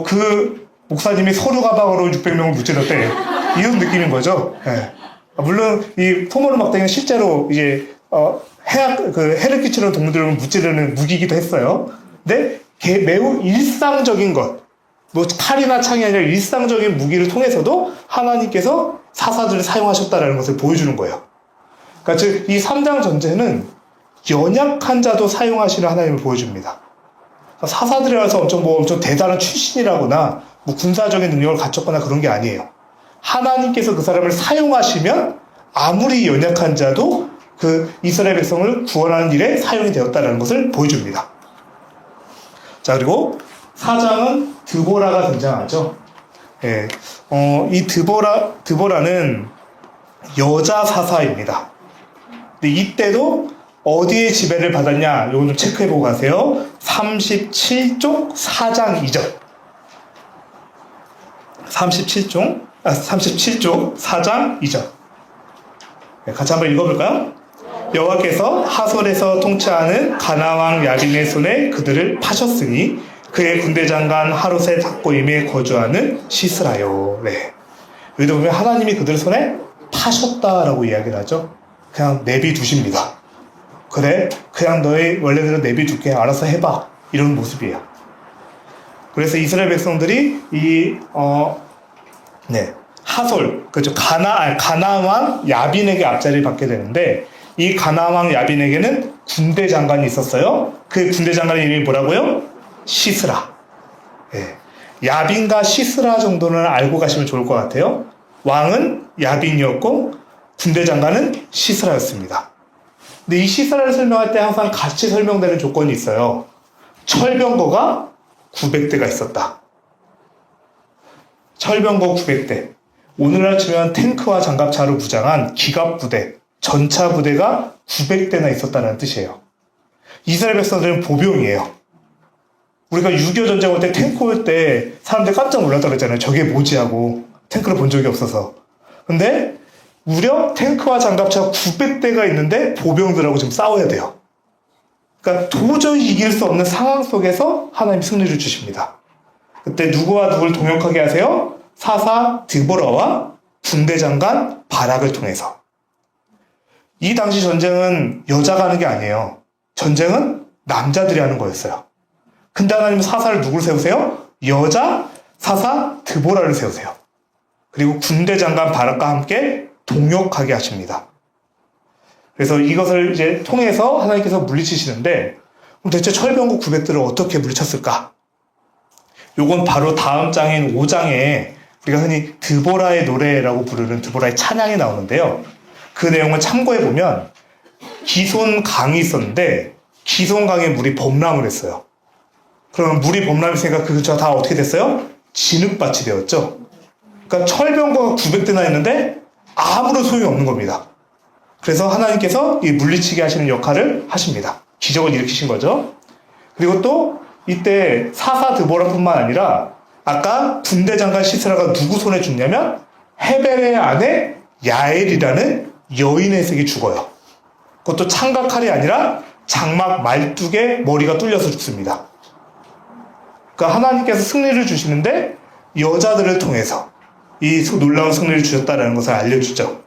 그 목사님이 서류 가방으로 600명을 무찔렀대. 이런 느낌인 거죠. 네. 물론 이 소모는 막대기는 실제로 이제 해를 끼치는 동물들을 무찌르는 무기이기도 했어요. 근데 매우 일상적인 것, 뭐 칼이나 창이 아니라 일상적인 무기를 통해서도 하나님께서 사사들을 사용하셨다는 것을 보여주는 거예요. 그러니까 즉 이 3장 전체는 연약한 자도 사용하시는 하나님을 보여줍니다. 그러니까 사사들이라서 엄청 대단한 출신이라거나 뭐 군사적인 능력을 갖췄거나 그런 게 아니에요. 하나님께서 그 사람을 사용하시면 아무리 연약한 자도 그 이스라엘 백성을 구원하는 일에 사용이 되었다는 것을 보여줍니다. 자, 그리고 4장은 드보라가 등장하죠. 예, 이 드보라는 여자 사사입니다. 근데 이때도 어디에 지배를 받았냐, 이거 좀 체크해보고 가세요. 37쪽 4장 2절. 37쪽 4장 2절. 네, 같이 한번 읽어볼까요? 여호와께서 하솔에서 통치하는 가나왕 야빈의 손에 그들을 파셨으니 그의 군대 장관 하롯의 탁고임에 거주하는 시스라요. 네. 여기도 보면 하나님이 그들 손에 파셨다라고 이야기를 하죠. 그냥 내비두십니다. 그래, 그냥 너희 원래대로 내비둘게. 알아서 해봐. 이런 모습이에요. 그래서 이스라엘 백성들이 하솔, 그렇죠. 가나왕 야빈에게 앞자리를 받게 되는데, 이 가나왕 야빈에게는 군대 장관이 있었어요. 그 군대 장관의 이름이 뭐라고요? 시스라. 예. 야빈과 시스라 정도는 알고 가시면 좋을 것 같아요. 왕은 야빈이었고 군대 장관은 시스라였습니다. 근데 이 시스라를 설명할 때 항상 같이 설명되는 조건이 있어요. 철병거가 900대가 있었다. 철병거 900대. 오늘날 치면 탱크와 장갑차로 무장한 기갑부대, 전차부대가 900대나 있었다는 뜻이에요. 이스라엘 백성들은 보병이에요. 우리가 6.25 전쟁 올 때 탱크 올 때 사람들 깜짝 놀랐다고 그랬잖아요. 저게 뭐지 하고. 탱크를 본 적이 없어서. 근데 무려 탱크와 장갑차 900대가 있는데 보병들하고 지금 싸워야 돼요. 그러니까 도저히 이길 수 없는 상황 속에서 하나님이 승리를 주십니다. 그때 누구와 누구를 동역하게 하세요? 사사 드보라와 군대 장관 바락을 통해서. 이 당시 전쟁은 여자가 하는 게 아니에요. 전쟁은 남자들이 하는 거였어요. 근데 하나님은 사사를 누구를 세우세요? 여자 사사 드보라를 세우세요. 그리고 군대 장관 바락과 함께 동역하게 하십니다. 그래서 이것을 이제 통해서 하나님께서 물리치시는데, 그럼 대체 철병거 900들을 어떻게 물리쳤을까? 요건 바로 다음 장인 5장에 우리가 흔히 드보라의 노래라고 부르는 드보라의 찬양이 나오는데요. 그 내용을 참고해보면 기손 강이 있었는데 기손 강에 물이 범람을 했어요. 그러면 물이 범람했으니까 그저 다 어떻게 됐어요? 진흙밭이 되었죠. 그러니까 철병거가 900대나 있는데 아무런 소용이 없는 겁니다. 그래서 하나님께서 이 물리치게 하시는 역할을 하십니다. 기적을 일으키신 거죠. 그리고 또 이때 사사 드보라뿐만 아니라 아까 군대 장관 시스라가 누구 손에 죽냐면 헤벨의 아내 야엘이라는 여인에게 죽어요. 그것도 창과 칼이 아니라 장막 말뚝에 머리가 뚫려서 죽습니다. 그러니까 하나님께서 승리를 주시는데 여자들을 통해서 이 놀라운 승리를 주셨다는 것을 알려주죠.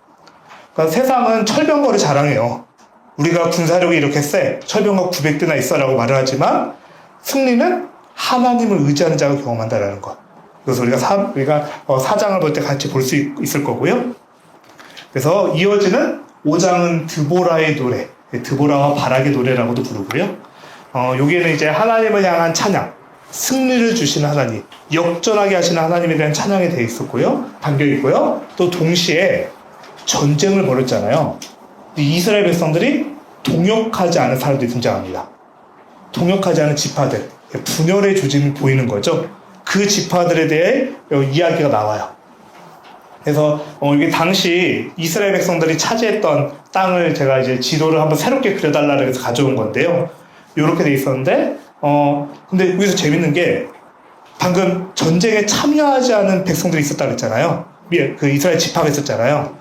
그러니까 세상은 철병거를 자랑해요. 우리가 군사력이 이렇게 세, 철병거 900대나 있어라고 말을 하지만 승리는 하나님을 의지하는 자가 경험한다라는 것. 그래서 우리가 사장을 볼 때 같이 볼 수 있을 거고요. 그래서 이어지는 5장은 드보라의 노래, 드보라와 바락의 노래라고도 부르고요. 여기에는 이제 하나님을 향한 찬양, 승리를 주시는 하나님, 역전하게 하시는 하나님에 대한 찬양이 되어 있었고요. 담겨 있고요. 또 동시에 전쟁을 벌였잖아요. 이스라엘 백성들이 동역하지 않은 사람들이 등장합니다. 동역하지 않은 지파들, 분열의 조짐이 보이는 거죠. 그 지파들에 대해 이야기가 나와요. 그래서 이게 당시 이스라엘 백성들이 차지했던 땅을 제가 이제 지도를 한번 새롭게 그려달라 해서 가져온 건데요. 이렇게 돼 있었는데 근데 여기서 재밌는 게 방금 전쟁에 참여하지 않은 백성들이 있었다고 했잖아요. 그 이스라엘 지파가 있었잖아요.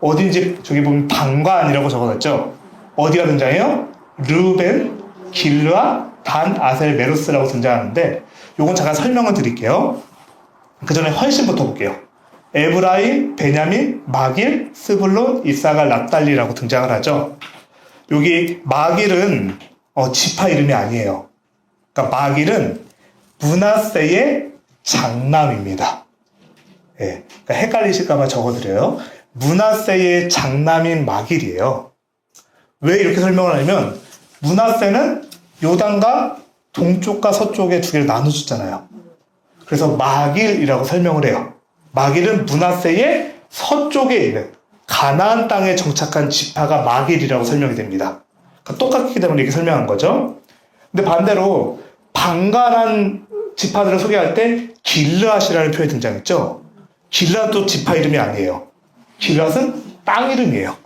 어딘지 저기 보면 방관이라고 적어놨죠. 어디가 등장해요? 르벤, 길르아, 단, 아셀, 메로스라고 등장하는데 요건 잠깐 설명을 드릴게요. 그 전에 훨씬부터 볼게요. 에브라임, 베냐민, 마길, 스불론, 이사갈, 납달리라고 등장을 하죠. 여기 마길은 지파 이름이 아니에요. 그러니까 마길은 므낫세의 장남입니다. 예, 그러니까 헷갈리실까봐 적어드려요. 므낫세의 장남인 마길이에요. 왜 이렇게 설명을 하냐면 므낫세는 요단과 동쪽과 서쪽에 두 개를 나눠줬잖아요. 그래서 마길이라고 설명을 해요. 마길은 므낫세의 서쪽에 있는 가나안 땅에 정착한 지파가 마길이라고 설명이 됩니다. 그러니까 똑같기 때문에 이렇게 설명한 거죠. 근데 반대로 방관한 지파들을 소개할 때 길르앗이라는 표현이 등장했죠. 길르앗도 지파 이름이 아니에요. 길르앗은 땅 이름이에요.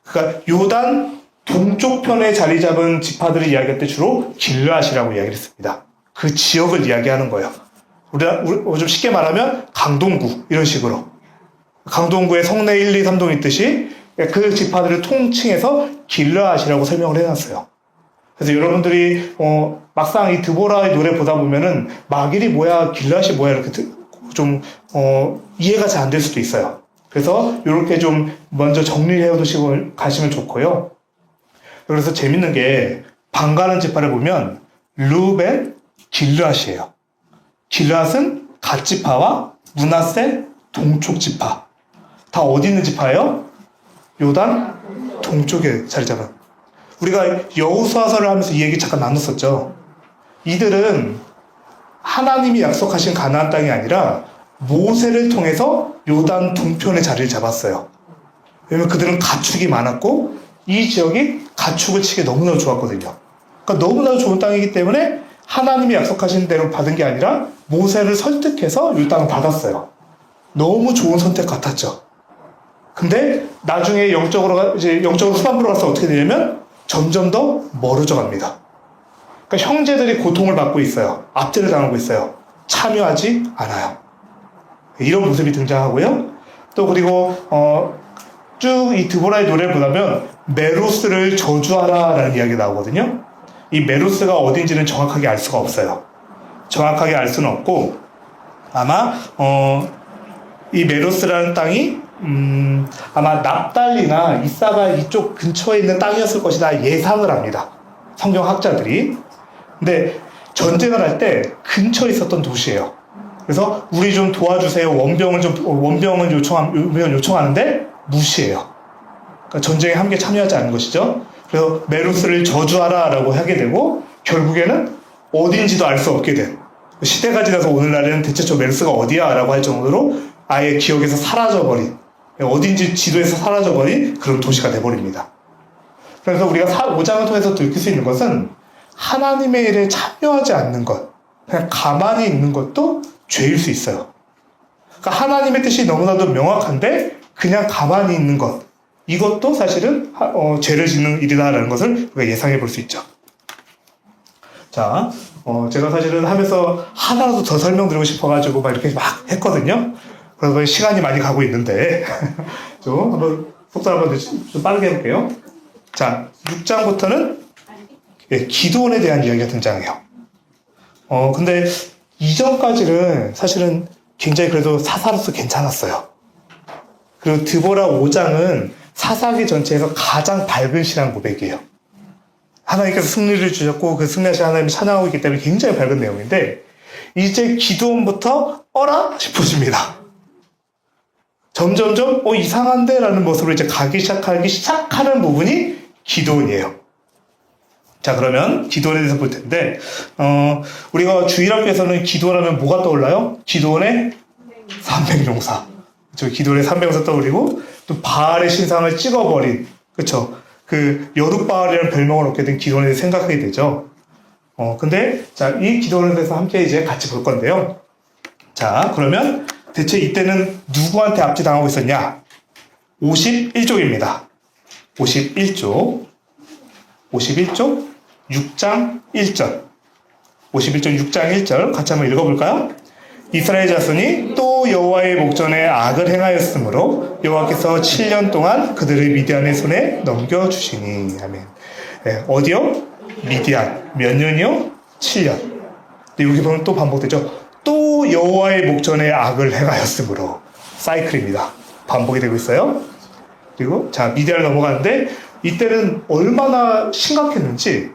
그러니까 요단 동쪽 편에 자리 잡은 지파들을 이야기할 때 주로 길르앗이라고 이야기를 했습니다. 그 지역을 이야기하는 거예요. 우리가 좀 쉽게 말하면 강동구 이런 식으로 강동구에 성내 1, 2, 3동 있듯이 그 지파들을 통칭해서 길르앗이라고 설명을 해놨어요. 그래서 여러분들이 막상 이 드보라의 노래 보다 보면은 마길이 뭐야 길르앗이 뭐야 이렇게 좀 이해가 잘 안 될 수도 있어요. 그래서 이렇게 좀 먼저 정리해 두시고 가시면 좋고요. 그래서 재밌는 게 방가는 지파를 보면 르벤, 길르앗이에요. 길르앗은 갓 지파와 므낫세 동쪽 지파. 다 어디 있는 지파예요? 요단 동쪽에 자리 잡은. 우리가 여호수아서를 하면서 이 얘기 잠깐 나눴었죠. 이들은 하나님이 약속하신 가나안 땅이 아니라 모세를 통해서 요단 동편에 자리를 잡았어요. 왜냐면 그들은 가축이 많았고 이 지역이 가축을 치기 너무나 좋았거든요. 그러니까 너무나 좋은 땅이기 때문에 하나님이 약속하신 대로 받은 게 아니라 모세를 설득해서 이 땅을 받았어요. 너무 좋은 선택 같았죠. 근데 나중에 영적으로 후반부로 가서 어떻게 되냐면 점점 더 멀어져 갑니다. 그러니까 형제들이 고통을 받고 있어요. 압제를 당하고 있어요. 참여하지 않아요. 이런 모습이 등장하고요. 또 그리고 쭉 이 드보라의 노래를 보면 메로스를 저주하라라는 이야기가 나오거든요. 이 메로스가 어딘지는 정확하게 알 수가 없어요. 정확하게 알 수는 없고 아마 이 메로스라는 땅이 아마 납달리나 이사갈 이쪽 근처에 있는 땅이었을 것이다 예상을 합니다. 성경학자들이. 근데 전쟁을 할 때 근처에 있었던 도시예요. 그래서 우리 좀 도와주세요. 원병을 요청하는데 무시해요. 그러니까 전쟁에 함께 참여하지 않는 것이죠. 그래서 메로스를 저주하라라고 하게 되고 결국에는 어딘지도 알 수 없게 된 시대가 지나서 오늘날에는 대체 저 메로스가 어디야라고 할 정도로 아예 기억에서 사라져버린 어딘지 지도에서 사라져버린 그런 도시가 돼버립니다. 그래서 우리가 5장을 통해서 느낄 수 있는 것은 하나님의 일에 참여하지 않는 것, 그냥 가만히 있는 것도 죄일 수 있어요. 그러니까 하나님의 뜻이 너무나도 명확한데 그냥 가만히 있는 것, 이것도 사실은 죄를 짓는 일이다라는 것을 우리가 예상해 볼 수 있죠. 자, 제가 사실은 하면서 하나라도 더 설명드리고 싶어가지고 막 이렇게 막 했거든요. 그래서 시간이 많이 가고 있는데 좀 한번 속도 한번 좀 빠르게 해볼게요. 자, 6장부터는 기도원에 대한 이야기가 등장해요. 근데 이전까지는 사실은 굉장히 그래도 사사로서 괜찮았어요. 그리고 드보라 5장은 사사기 전체에서 가장 밝은 신앙 고백이에요. 하나님께서 승리를 주셨고 그 승리하신 하나님을 찬양하고 있기 때문에 굉장히 밝은 내용인데 이제 기도원부터 어라 싶어집니다. 점점점 이상한데? 라는 모습으로 이제 가기 시작하는 부분이 기도원이에요. 자, 그러면 기도원에 대해서 볼 텐데 우리가 주일학교에서는 기도원하면 뭐가 떠올라요? 기도원의 삼백용사. 그렇죠? 기도원의 삼백용사 떠올리고 또 바알의 신상을 찍어버린, 그렇죠? 그 여룻바알이라는 별명을 얻게 된 기도원에 대해서 생각하게 되죠. 근데 자, 이 기도원에 대해서 함께 이제 같이 볼 건데요. 자, 그러면 대체 이때는 누구한테 압제당하고 있었냐? 51쪽입니다. 51쪽 6장 1절 51쪽 6장 1절 같이 한번 읽어볼까요? 이스라엘 자손이 또 여호와의 목전에 악을 행하였으므로 여호와께서 7년 동안 그들을 미디안의 손에 넘겨주시니. 아멘. 네, 어디요? 미디안. 몇 년이요? 7년. 근데 여기 보면 또 반복되죠. 또 여호와의 목전에 악을 행하였으므로. 사이클입니다. 반복이 되고 있어요. 그리고 자, 미디안을 넘어가는데 이때는 얼마나 심각했는지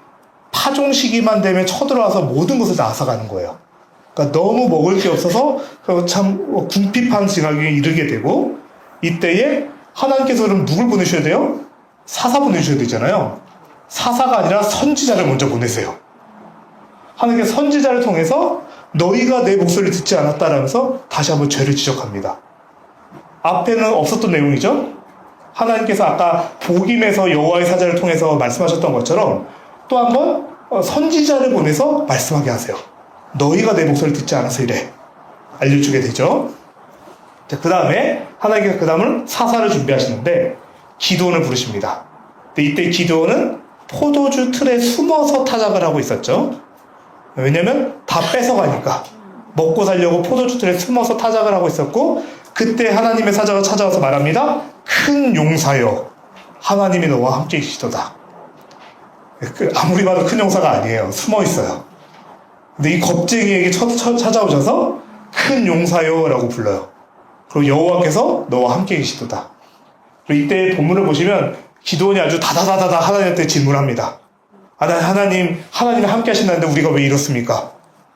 파종 시기만 되면 쳐들어와서 모든 것을 다 앗아가는 거예요. 그러니까 너무 먹을 게 없어서 참 궁핍한 징악에 이르게 되고, 이때에 하나님께서 그럼 누굴 보내셔야 돼요? 사사 보내셔야 되잖아요. 사사가 아니라 선지자를 먼저 보내세요. 하나님께서 선지자를 통해서 너희가 내 목소리를 듣지 않았다라면서 다시 한번 죄를 지적합니다. 앞에는 없었던 내용이죠. 하나님께서 아까 복임에서 여호와의 사자를 통해서 말씀하셨던 것처럼 또 한번 선지자를 보내서 말씀하게 하세요. 너희가 내 목소리를 듣지 않아서 이래. 알려주게 되죠. 자, 그 다음에 하나님께서 그 다음은 사사를 준비하시는데 기드온을 부르십니다. 근데 이때 기드온은 포도주 틀에 숨어서 타작을 하고 있었죠. 왜냐면 다 뺏어가니까. 먹고 살려고 포도주 틀에 숨어서 타작을 하고 있었고, 그때 하나님의 사자가 찾아와서 말합니다. 큰 용사여, 하나님이 너와 함께 계시도다. 아무리 봐도 큰 용사가 아니에요. 숨어 있어요. 근데 이 겁쟁이에게 찾아오셔서 큰 용사여라고 불러요. 그리고 여호와께서 너와 함께 계시도다. 그리고 이때 본문을 보시면 기드온이 아주 다다다다다 하나님한테 질문합니다. 하나님이 함께 하신다는데 우리가 왜 이렇습니까?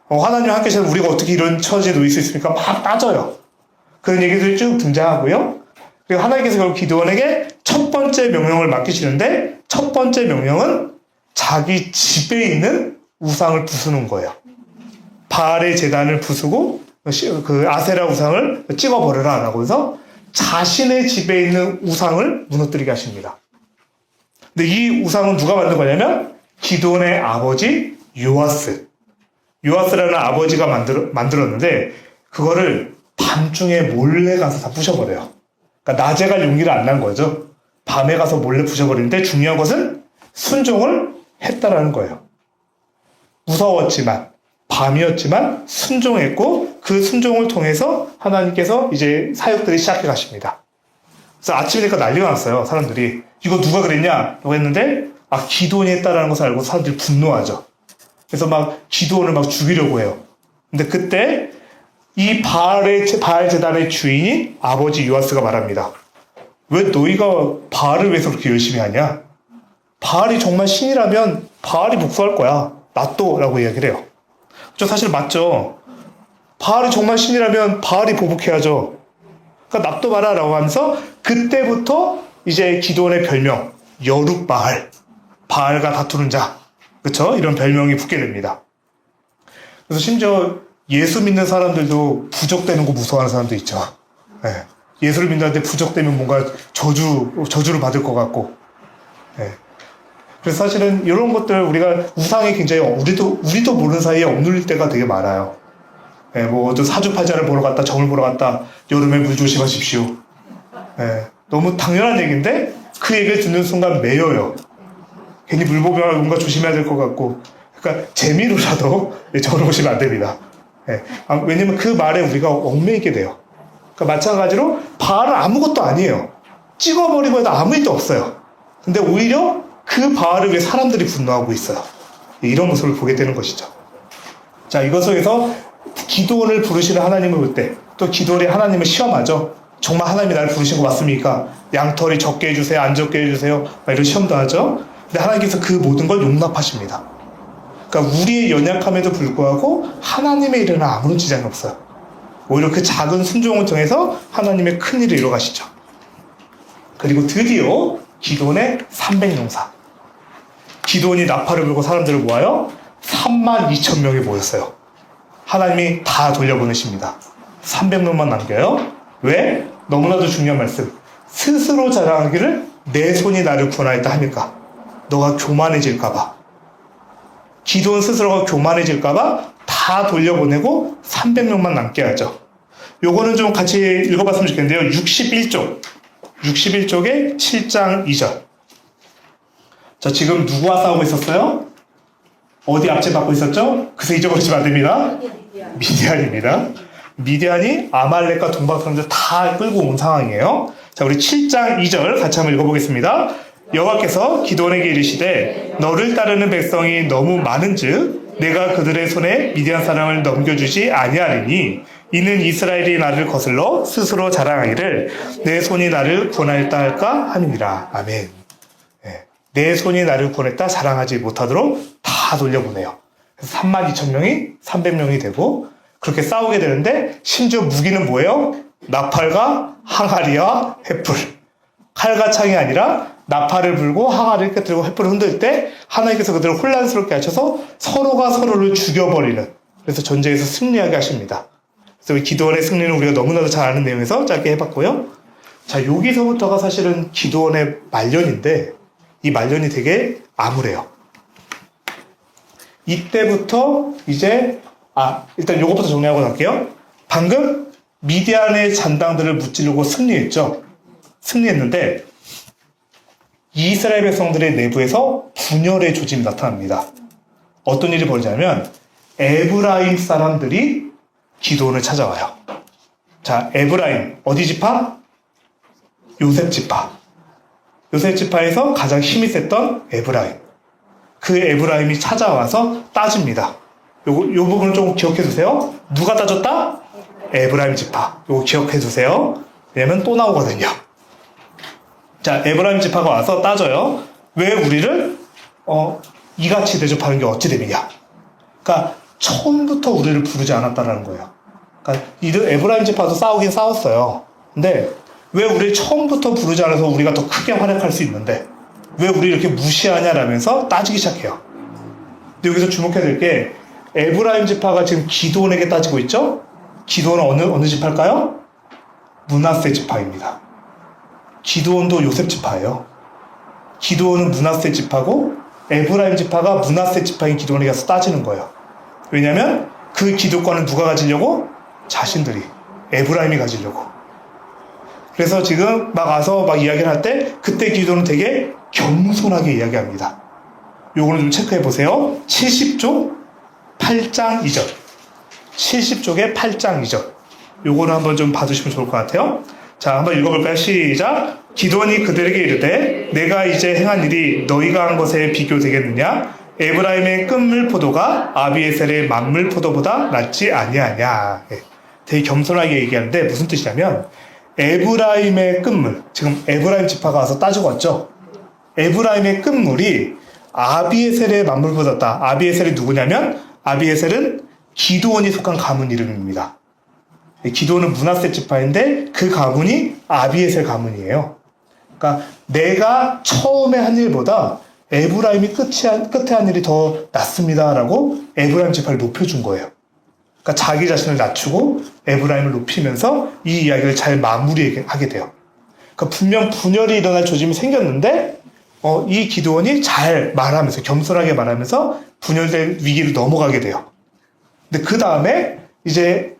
하나님 함께 하시는데 우리가 어떻게 이런 처지에 놓일 수 있습니까? 막 따져요. 그런 얘기들이 쭉 등장하고요. 그리고 하나님께서 결국 기드온에게 첫 번째 명령을 맡기시는데, 첫 번째 명령은 자기 집에 있는 우상을 부수는 거예요. 바알의 제단을 부수고 그 아세라 우상을 찍어버려라 라고 해서 자신의 집에 있는 우상을 무너뜨리게 하십니다. 근데 이 우상은 누가 만든 거냐면 기드온의 아버지 요아스라는 아버지가 만들었는데, 그거를 밤중에 몰래 가서 다 부셔버려요. 그러니까 낮에 갈 용기를 안 난 거죠. 밤에 가서 몰래 부셔버리는데 중요한 것은 순종을 했다라는 거예요. 무서웠지만, 밤이었지만 순종했고, 그 순종을 통해서 하나님께서 이제 사역들이 시작해 가십니다. 그래서 아침이니까 난리가 났어요. 사람들이 이거 누가 그랬냐? 라고 했는데 기드온이 했다라는 것을 알고 사람들이 분노하죠. 그래서 막 기드온을 막 죽이려고 해요. 근데 그때 이 바알 제단의 주인이 아버지 요아스가 말합니다. 왜 너희가 바알을 위해서 그렇게 열심히 하냐? 바알이 정말 신이라면 바알이 복수할 거야. 놔둬라고 이야기를 해요. 저 사실 맞죠. 바알이 정말 신이라면 바알이 보복해야죠. 그러니까 놔둬봐라 라고 하면서 그때부터 이제 기드온의 별명 여룻바알, 바알과 다투는 자, 그쵸? 이런 별명이 붙게 됩니다. 그래서 심지어 예수 믿는 사람들도 부적되는 거 무서워하는 사람도 있죠. 네. 예수를 믿는데 부적되면 뭔가 저주를 받을 것 같고. 네. 그래서 사실은 이런 것들 우리가 우상이 굉장히 우리도 모르는 사이에 억눌릴 때가 되게 많아요. 네, 또 사주팔자를 보러 갔다, 점을 보러 갔다, 여름에 물 조심하십시오. 네, 너무 당연한 얘기인데 그 얘기를 듣는 순간 매여요. 괜히 물 보면 뭔가 조심해야 될 것 같고. 그러니까 재미로라도 점을 보시면 안 됩니다. 네, 왜냐면 그 말에 우리가 얽매이게 돼요. 그러니까 마찬가지로 바알은 아무것도 아니에요. 찍어버리고 해도 아무 일도 없어요. 근데 오히려 그 바알을 위해 사람들이 분노하고 있어요. 이런 모습을 보게 되는 것이죠. 자, 이것 속에서 기드온을 부르시는 하나님을 볼 때 또 기드온이 하나님을 시험하죠. 정말 하나님이 나를 부르신 거 맞습니까? 양털이 적게 해주세요, 안 적게 해주세요, 이런 시험도 하죠. 근데 하나님께서 그 모든 걸 용납하십니다. 그러니까 우리의 연약함에도 불구하고 하나님의 일에는 아무런 지장이 없어요. 오히려 그 작은 순종을 통해서 하나님의 큰 일을 이뤄가시죠. 그리고 드디어 기드온의 300용사. 기드온이 나팔을 불고 사람들을 모아요. 32,000명이 모였어요. 하나님이 다 돌려보내십니다. 300명만 남겨요. 왜? 너무나도 중요한 말씀. 스스로 자랑하기를 내 손이 나를 구원하였다 하니까. 너가 교만해질까봐. 기드온 스스로가 교만해질까봐 다 돌려보내고 300명만 남게 하죠. 요거는 좀 같이 읽어봤으면 좋겠는데요. 61쪽에 7장 2절. 자, 지금 누구와 싸우고 있었어요? 어디 압제 받고 있었죠? 그래서 잊어버리시면 안 됩니다. 미디안입니다. 미디안이 아말렉과 동방 사람들 다 끌고 온 상황이에요. 자, 우리 7장 2절 같이 한번 읽어보겠습니다. 여호와께서 기드온에게 이르시되 너를 따르는 백성이 너무 많은즉 내가 그들의 손에 미디안 사람을 넘겨주지 아니하리니 이는 이스라엘이 나를 거슬러 스스로 자랑하기를 내 손이 나를 구원하였다 할까 함이니라. 아멘. 네. 내 손이 나를 구원했다 자랑하지 못하도록 다 돌려보내요. 그래서 32,000명이 300명이 되고 그렇게 싸우게 되는데 심지어 무기는 뭐예요? 나팔과 항아리와 횃불. 칼과 창이 아니라 나팔을 불고 항아리를 깨뜨리고 횃불을 흔들 때 하나님께서 그들을 혼란스럽게 하셔서 서로가 서로를 죽여버리는, 그래서 전쟁에서 승리하게 하십니다. 그래서 기드온의 승리는 우리가 너무나도 잘 아는 내용에서 짧게 해봤고요. 자, 여기서부터가 사실은 기드온의 말년인데 이 말년이 되게 암울해요. 이때부터 이제 일단 요것부터 정리하고 갈게요. 방금 미디안의 잔당들을 무찌르고 승리했죠. 승리했는데 이스라엘 백성들의 내부에서 분열의 조짐이 나타납니다. 어떤 일이 벌어지냐면 에브라임 사람들이 기드온을 찾아와요. 자, 에브라임 어디 지파? 요셉 지파. 요셉 지파에서 가장 힘이 셌던 에브라임. 그 에브라임이 찾아와서 따집니다. 요 부분을 좀 기억해 두세요. 누가 따졌다? 에브라임 지파. 요거 기억해 두세요. 왜냐면 또 나오거든요. 자, 에브라임 지파가 와서 따져요. 왜 우리를 이같이 대접하는 게 어찌 됨이냐. 그러니까 처음부터 우리를 부르지 않았다라는 거예요. 그러니까 에브라임 지파도 싸우긴 싸웠어요. 근데 왜 우리를 처음부터 부르지 않아서 우리가 더 크게 활약할 수 있는데 왜 우리를 이렇게 무시하냐라면서 따지기 시작해요. 근데 여기서 주목해야 될 게 에브라임 지파가 지금 기드온에게 따지고 있죠? 기드온은 어느 지파일까요? 므낫세 지파입니다. 기드온도 요셉 지파예요. 기드온은 므낫세 지파고 에브라임 지파가 므낫세 지파인 기드온에게 가서 따지는 거예요. 왜냐하면 그 기득권은 누가 가지려고? 자신들이, 에브라임이 가지려고. 그래서 지금 막 와서 막 이야기를 할 때 그때 기드온은 되게 겸손하게 이야기합니다. 요거는 좀 체크해 보세요. 70쪽 8장 2절. 70쪽에 8장 2절. 요거는 한번 좀 봐주시면 좋을 것 같아요. 자, 한번 읽어볼까요? 시작. 기드온이 그들에게 이르되 내가 이제 행한 일이 너희가 한 것에 비교되겠느냐? 에브라임의 끝물 포도가 아비에셀의 만물 포도보다 낫지 아니하냐. 되게 겸손하게 얘기하는데 무슨 뜻이냐면 에브라임의 끝물, 지금 에브라임 지파가 와서 따지고 왔죠. 에브라임의 끝물이 아비에셀의 만물보다 낫다. 아비에셀이 누구냐면 아비에셀은 기드온이 속한 가문 이름입니다. 기드온은 므낫세 지파인데 그 가문이 아비에셀 가문이에요. 그러니까 내가 처음에 한 일보다 에브라임이 끝에 한 일이 더 낫습니다라고 에브라임 지파를 높여준 거예요. 그러니까 자기 자신을 낮추고 에브라임을 높이면서 이 이야기를 잘 마무리하게 돼요. 그러니까 분명 분열이 일어날 조짐이 생겼는데 이 기드온이 잘 말하면서 겸손하게 말하면서 분열된 위기를 넘어가게 돼요. 근데 그 다음에 이제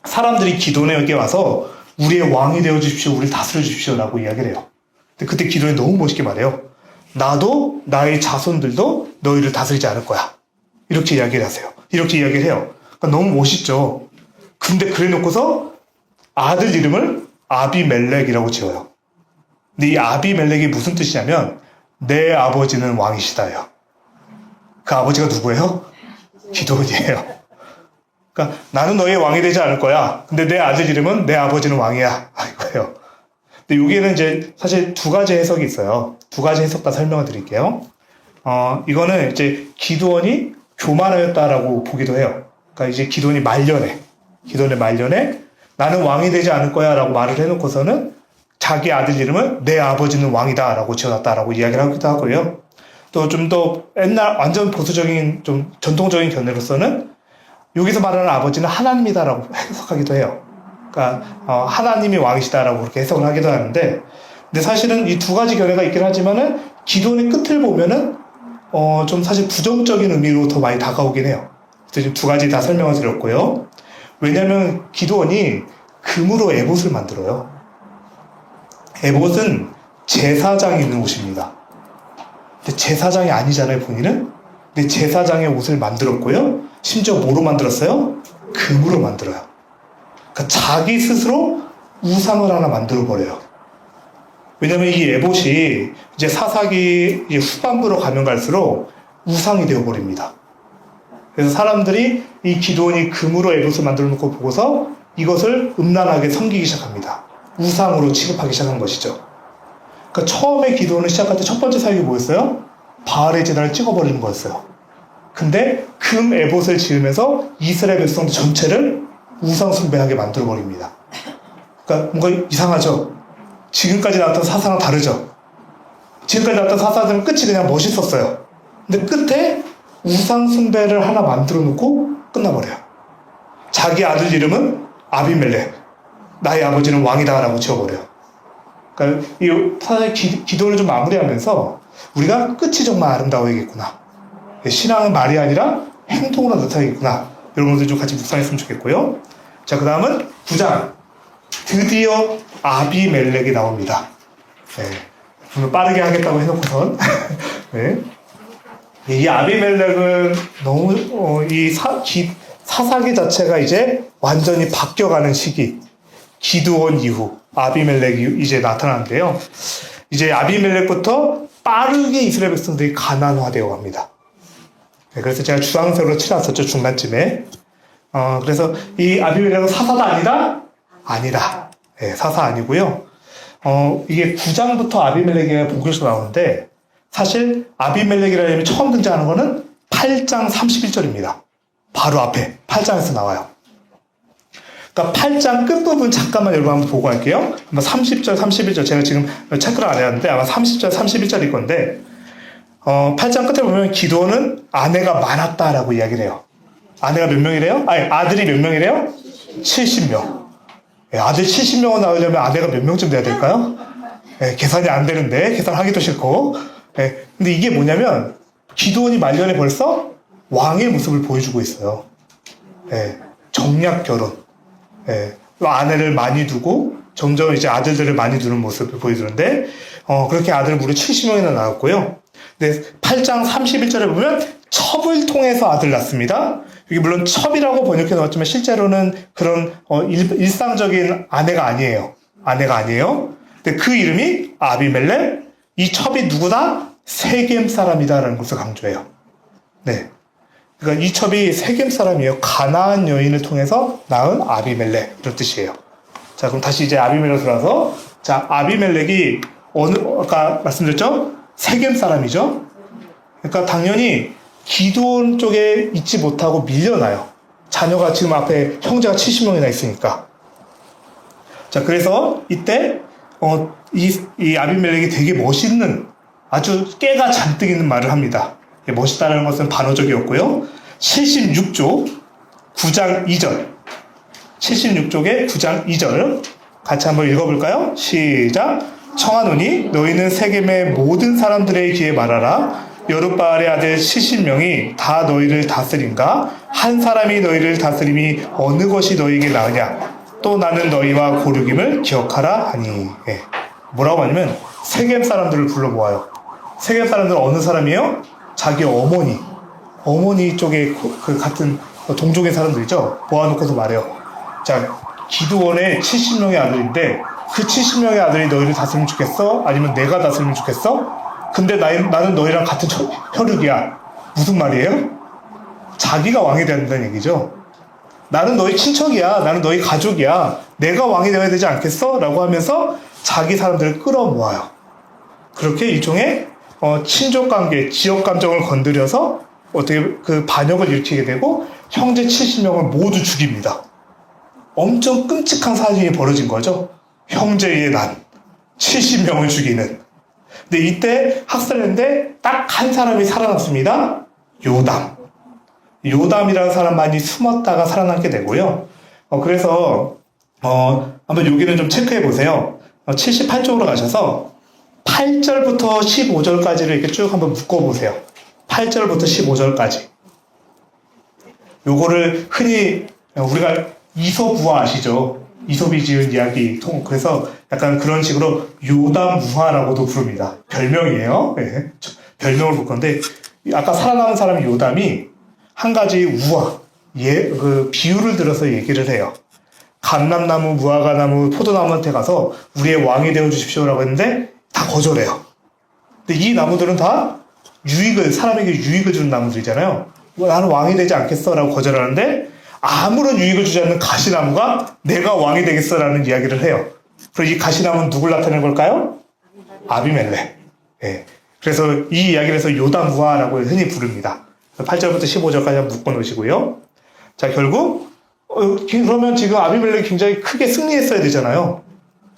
사람들이 기드온에게 와서 우리의 왕이 되어 주십시오, 우리를 다스려 주십시오라고 이야기를 해요. 근데 그때 기드온이 너무 멋있게 말해요. 나도 나의 자손들도 너희를 다스리지 않을 거야. 이렇게 이야기를 하세요. 이렇게 이야기를 해요. 그러니까 너무 멋있죠. 근데 그래 놓고서 아들 이름을 아비멜렉이라고 지어요. 근데 이 아비멜렉이 무슨 뜻이냐면 내 아버지는 왕이시다예요. 그 아버지가 누구예요? 기드온이에요. 그러니까 나는 너의 왕이 되지 않을 거야. 근데 내 아들 이름은 내 아버지는 왕이야. 이거예요. 근데 여기에는 이제 사실 두 가지 해석이 있어요. 두 가지 해석 다 설명을 드릴게요. 이거는 이제 기드온이 교만하였다라고 보기도 해요. 그러니까 이제 기드온의 말년에 나는 왕이 되지 않을 거야 라고 말을 해놓고서는 자기 아들 이름은 내 아버지는 왕이다 라고 지어놨다라고 이야기를 하기도 하고요. 또 좀 더 옛날 완전 보수적인 좀 전통적인 견해로서는 여기서 말하는 아버지는 하나님이다라고 해석하기도 해요. 그러니까 하나님이 왕이시다라고 그렇게 해석을 하기도 하는데, 근데 사실은 이 두 가지 견해가 있긴 하지만은 기드온의 끝을 보면은 좀 사실 부정적인 의미로 더 많이 다가오긴 해요. 그래서 지금 두 가지 다 설명을 드렸고요. 왜냐면 기드온이 금으로 에봇을 만들어요. 에봇은 제사장이 입는 옷입니다. 근데 제사장이 아니잖아요, 본인은? 근데 제사장의 옷을 만들었고요. 심지어 뭐로 만들었어요? 금으로 만들어요. 그러니까 자기 스스로 우상을 하나 만들어버려요. 왜냐면 이 에봇이 이제 사사기 후반부로 가면 갈수록 우상이 되어버립니다. 그래서 사람들이 이 기드온이 금으로 에봇을 만들어 놓고 보고서 이것을 음란하게 섬기기 시작합니다. 우상으로 취급하기 시작한 것이죠. 그러니까 처음에 기드온을 시작할 때 첫 번째 사역이 뭐였어요? 바알의 제단을 찍어버리는 거였어요. 근데 금 에봇을 지으면서 이스라엘 백성들 전체를 우상 숭배하게 만들어버립니다. 그러니까 뭔가 이상하죠? 지금까지 나왔던 사사랑 다르죠? 지금까지 나왔던 사사들은 끝이 그냥 멋있었어요. 근데 끝에 우상 숭배를 하나 만들어 놓고 끝나버려요. 자기 아들 이름은 아비멜렉. 나의 아버지는 왕이다 라고 지어버려요. 그러니까 이 사사의 기도를 좀 마무리하면서 우리가 끝이 정말 아름다워야겠구나. 신앙은 말이 아니라 행동으로 나타나겠구나. 여러분들 좀 같이 묵상했으면 좋겠고요. 자, 그 다음은 9장. 드디어 아비멜렉이 나옵니다. 네. 빠르게 하겠다고 해놓고선. 네. 이 아비멜렉은 너무, 사사기 자체가 이제 완전히 바뀌어가는 시기. 기드온 이후 아비멜렉이 이제 나타나는데요. 이제 아비멜렉부터 빠르게 이스라엘 백성들이 가난화되어 갑니다. 네, 그래서 제가 주황색으로 칠했었죠, 중간쯤에. 그래서 이 아비멜렉은 사사가 아니다? 아니다. 네, 사사 아니고요. 이게 9장부터 아비멜렉이 본격적으로 나오는데, 사실 아비멜렉이라는 이름이 처음 등장하는 거는 8장 31절입니다. 바로 앞에 8장에서 나와요. 그러니까 8장 끝부분 잠깐만 여러분 한번 보고 갈게요. 아마 30절, 31절 제가 지금 체크를 안 해왔는데 아마 30절, 31절일 건데 8장 끝에 보면 기드온은 아내가 많았다라고 이야기를 해요. 아내가 몇 명이래요? 아니, 아들이 몇 명이래요? 70명. 아들 70명은 낳으려면 아내가 몇 명쯤 돼야 될까요? 계산이 안 되는데 계산하기도 싫고. 근데 이게 뭐냐면 기드온이 말년에 벌써 왕의 모습을 보여주고 있어요. 정략 결혼. 아내를 많이 두고 점점 이제 아들들을 많이 두는 모습을 보여주는데 그렇게 아들을 무려 70명이나 낳았고요. 근데 8장 31절에 보면 첩을 통해서 아들 낳습니다. 여기 물론 첩이라고 번역해 놓았지만 실제로는 그런 일상적인 아내가 아니에요. 아내가 아니에요. 근데 그 이름이 아비멜렉. 이 첩이 누구다? 세겜 사람이다라는 것을 강조해요. 네. 그러니까 이 첩이 세겜 사람이에요. 가나안 여인을 통해서 낳은 아비멜렉 이런 뜻이에요. 자, 그럼 다시 이제 아비멜렉 들어와서 자, 아비멜렉이 아까 말씀드렸죠? 세겜 사람이죠. 그러니까 당연히 기드온 쪽에 있지 못하고 밀려나요. 자녀가 지금 앞에 형제가 70명이나 있으니까. 자, 그래서 이때 이 아비멜렉이 되게 멋있는 아주 깨가 잔뜩 있는 말을 합니다. 멋있다는 것은 반어적이었고요. 76조 9장 2절 76쪽의 9장 2절 같이 한번 읽어볼까요? 시작. 청하노니 너희는 세겜의 모든 사람들의 귀에 말하라. 여룻바알의 아들 70명이 다 너희를 다스린가? 한 사람이 너희를 다스림이 어느 것이 너희에게 나으냐? 또 나는 너희와 고륙임을 기억하라 하니. 뭐라고 하냐면 세겜 사람들을 불러 모아요. 세겜 사람들은 어느 사람이에요? 자기 어머니 쪽에 그 같은 동족의 사람들이죠. 모아놓고서 말해요. 자, 기드온의 70명의 아들인데 그 70명의 아들이 너희를 다스리면 좋겠어? 아니면 내가 다스리면 좋겠어? 근데 나는 너희랑 같은 혈육이야. 무슨 말이에요? 자기가 왕이 돼야 된다는 얘기죠. 나는 너희 친척이야. 나는 너희 가족이야. 내가 왕이 되어야 되지 않겠어? 라고 하면서 자기 사람들을 끌어모아요. 그렇게 일종의 친족관계, 지역감정을 건드려서 어떻게 그 반역을 일으키게 되고 형제 70명을 모두 죽입니다. 엄청 끔찍한 사진이 벌어진 거죠. 형제의 난 70명을 죽이는. 근데 이때 학살했는데 딱 한 사람이 살아났습니다. 요담이라는 사람만이 숨었다가 살아남게 되고요. 그래서 한번 여기는 좀 체크해 보세요. 78쪽으로 가셔서 8절부터 15절까지를 이렇게 쭉 한번 묶어보세요. 8절부터 15절까지. 요거를 흔히 우리가 이솝우화 아시죠? 이솝이 지은 이야기. 그래서 약간 그런 식으로 요담우화라고도 부릅니다. 별명이에요. 네. 별명을 볼 건데 아까 살아남은 사람이 요담이 한 가지 우화, 그 비유를 들어서 얘기를 해요. 감람나무, 무화과나무, 포도나무한테 가서 우리의 왕이 되어 주십시오라고 했는데 다 거절해요. 근데 이 나무들은 다 사람에게 유익을 주는 나무들이잖아요. 나는 왕이 되지 않겠어라고 거절하는데 아무런 유익을 주지 않는 가시나무가 내가 왕이 되겠어라는 이야기를 해요. 그리고 이 가시나무는 누굴 나타내는 걸까요? 아비멜렉. 예. 그래서 이 이야기를 해서 요담우화라고 흔히 부릅니다. 8절부터 15절까지 한번 묶어 놓으시고요. 자, 결국 그러면 지금 아비멜렉이 굉장히 크게 승리했어야 되잖아요.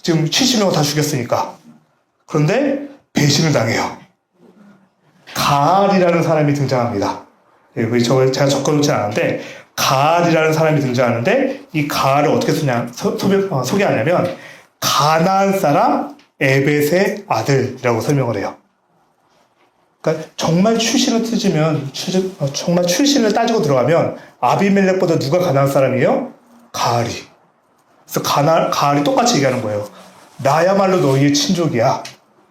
지금 70명 다 죽였으니까. 그런데 배신을 당해요. 가알이라는 사람이 등장합니다. 제가 적어놓지 않았는데 가알이라는 사람이 등장하는데 이 가알을 어떻게 소개하냐면 가나안 사람 에벳의 아들이라고 설명을 해요. 그러니까 정말 출신을 따지고 들어가면 아비멜렉보다 누가 가나안 사람이에요? 가알이. 그래서 가알이 똑같이 얘기하는 거예요. 나야말로 너희의 친족이야.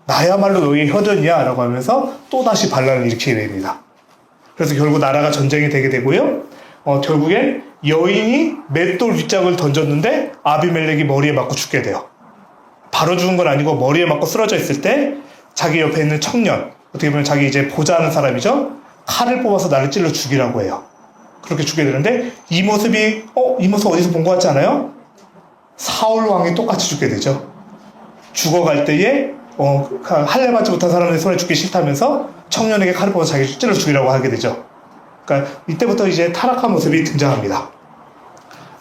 나야말로 너희의 혈연이야. 라고 하면서 또다시 반란을 일으키게 됩니다. 그래서 결국 나라가 전쟁이 되게 되고요. 결국엔 여인이 맷돌 윗짝을 던졌는데 아비멜렉이 머리에 맞고 죽게 돼요. 바로 죽은 건 아니고 머리에 맞고 쓰러져 있을 때 자기 옆에 있는 청년, 어떻게 보면 자기 이제 보좌하는 사람이죠. 칼을 뽑아서 나를 찔러 죽이라고 해요. 그렇게 죽게 되는데 이 모습 어디서 본 것 같지 않아요? 사울 왕이 똑같이 죽게 되죠. 죽어갈 때에 할례 받지 못한 사람의 손에 죽기 싫다면서 청년에게 칼을 뽑아서 자기 찔러 죽이라고 하게 되죠. 그러니까 이때부터 이제 타락한 모습이 등장합니다.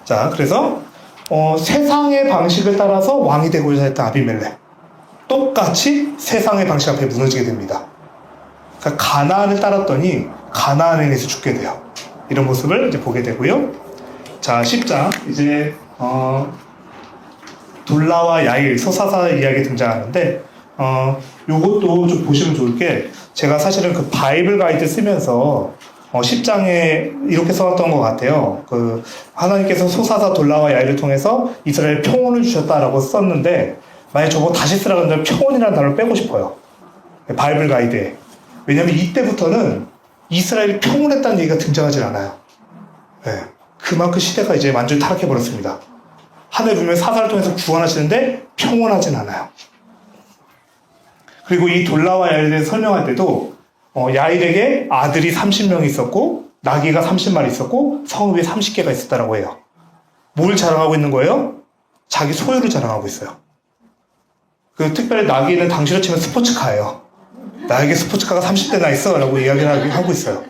자, 그래서 세상의 방식을 따라서 왕이 되고자 했던 아비멜렉, 똑같이 세상의 방식 앞에 무너지게 됩니다. 그러니까 가나안을 따랐더니 가나안에서 죽게 돼요. 이런 모습을 이제 보게 되고요. 자, 10장 이제 돌라와 야일, 소사사 이야기 등장하는데 요것도 좀 보시면 좋을 게 제가 사실은 그 바이블 가이드 쓰면서 10장에 이렇게 써놨던 것 같아요. 하나님께서 소사사 돌라와 야일을 통해서 이스라엘 평온을 주셨다라고 썼는데 만약 저거 다시 쓰라고 하면 평온이라는 단어를 빼고 싶어요. 바이블 가이드에. 왜냐면 이때부터는 이스라엘이 평온했다는 얘기가 등장하지 않아요. 네. 그만큼 시대가 이제 완전히 타락해버렸습니다. 하늘 보면 사사를 통해서 구원하시는데 평온하진 않아요. 그리고 이 돌라와 야일에 대해서 설명할 때도 야일에게 아들이 30명이 있었고 나귀가 30마리 있었고 성읍이 30개가 있었다라고 해요. 뭘 자랑하고 있는 거예요? 자기 소유를 자랑하고 있어요. 특별히 나귀는 당시로 치면 스포츠카예요. 나에게 스포츠카가 30대나 있어 라고 이야기를 하고 있어요.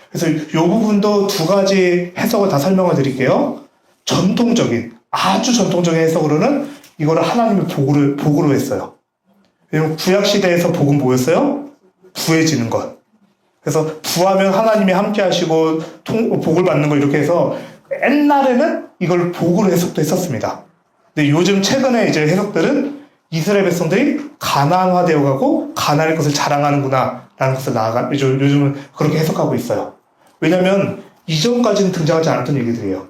그래서 이 부분도 두 가지 해석을 다 설명을 드릴게요. 아주 전통적인 해석으로는 이거를 하나님의 복으로 했어요. 왜냐면 구약시대에서 복은 뭐였어요? 부해지는 것. 그래서 부하면 하나님이 함께 하시고 복을 받는 거 이렇게 해서 옛날에는 이걸 복으로 해석도 했었습니다. 근데 요즘 최근에 이제 해석들은 이스라엘 백성들이 가나안화 되어가고 가나안의 것을 자랑하는구나 라는 것을 요즘은 그렇게 해석하고 있어요. 왜냐면 이전까지는 등장하지 않았던 얘기들이에요.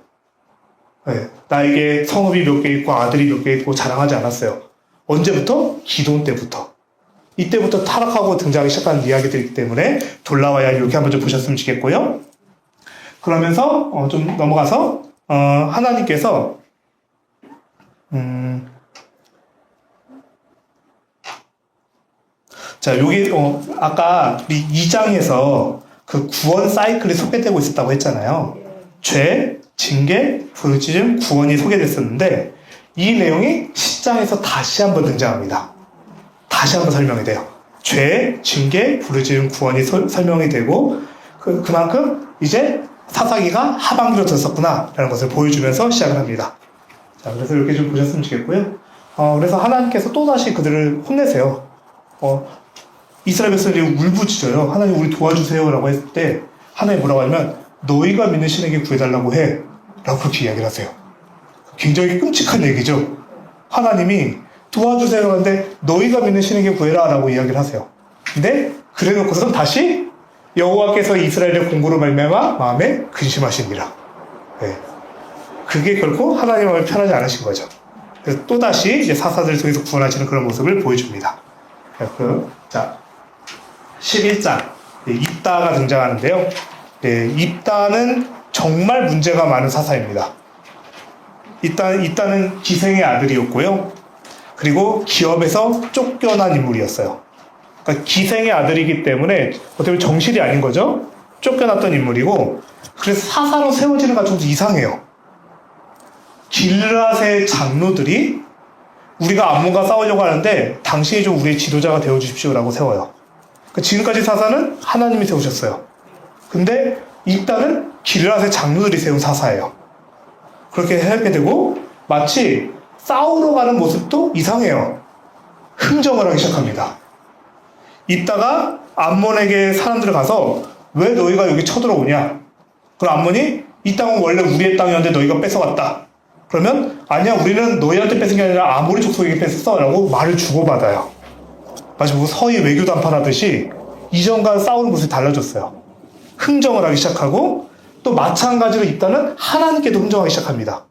네, 나에게 성읍이 몇 개 있고 아들이 몇 개 있고 자랑하지 않았어요. 언제부터? 기도원 때부터. 이때부터 타락하고 등장하기 시작한 이야기들이기 때문에 돌라와 야일 이렇게 한번 좀 보셨으면 좋겠고요. 그러면서 좀 넘어가서 하나님께서 자, 여기 아까 우리 2장에서 그 구원 사이클이 소개되고 있었다고 했잖아요. 죄, 징계, 부르짖음, 구원이 소개됐었는데 이 내용이 10장에서 다시 한번 등장합니다. 다시 한번 설명이 돼요. 죄, 징계, 부르짖음, 구원이 설명이 되고 그만큼 이제 사사기가 하반기로 들었었구나 라는 것을 보여주면서 시작을 합니다. 자, 그래서 이렇게 좀 보셨으면 좋겠고요. 그래서 하나님께서 또다시 그들을 혼내세요. 이스라엘 백성들이 울부짖어요. 하나님 우리 도와주세요 라고 했을 때 하나님 뭐라고 하냐면 너희가 믿는 신에게 구해달라고 해 라고 그렇게 이야기를 하세요. 굉장히 끔찍한 얘기죠. 하나님이 도와주세요 하는데 너희가 믿는 신에게 구해라 라고 이야기를 하세요. 근데 그래놓고선 다시 여호와께서 이스라엘의 공고로 말미암아 마음에 근심하시니라. 네. 그게 결코 하나님 마음에 편하지 않으신 거죠. 그래서 또다시 이제 사사들 통해서 구원하시는 그런 모습을 보여줍니다. 자, 11장. 입다가 등장하는데요. 입다는 정말 문제가 많은 사사입니다. 입다는 기생의 아들이었고요. 그리고 기업에서 쫓겨난 인물이었어요. 그러니까 기생의 아들이기 때문에 어떻게 보면 정실이 아닌 거죠. 쫓겨났던 인물이고, 그래서 사사로 세워지는 것 좀 이상해요. 길앗의 장로들이 우리가 암몬과 싸우려고 하는데 당신이 좀 우리의 지도자가 되어주십시오라고 세워요. 그러니까 지금까지 사사는 하나님이 세우셨어요. 근데 입다는 길앗의 장로들이 세운 사사예요. 그렇게 하게 되고 마치 싸우러 가는 모습도 이상해요. 흥정을 하기 시작합니다. 입다가 암몬에게 사람들을 가서 왜 너희가 여기 쳐들어오냐? 그럼 암몬이 이 땅은 원래 우리의 땅이었는데 너희가 뺏어갔다. 그러면 아니야, 우리는 너희한테 뺏은 게 아니라 아모리 족속에게 뺏었어 라고 말을 주고받아요. 마치 뭐 서희 외교 담판하듯이 이전과 싸우는 모습이 달라졌어요. 흥정을 하기 시작하고 또 마찬가지로 입다는 하나님께도 흥정하기 시작합니다.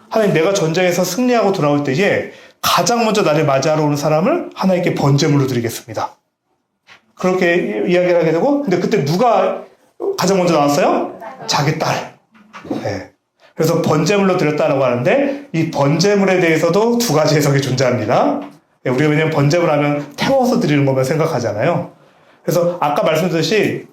하나님, 내가 전쟁에서 승리하고 돌아올 때에 가장 먼저 나를 맞이하러 오는 사람을 하나님께 번제물로 드리겠습니다. 그렇게 이야기를 하게 되고, 근데 그때 누가 가장 먼저 나왔어요? 자기 딸. 네. 그래서 번제물로 드렸다라고 하는데 이 번제물에 대해서도 두 가지 해석이 존재합니다. 우리가 왜냐면 번제물 하면 태워서 드리는 것만 생각하잖아요. 그래서 아까 말씀드렸듯이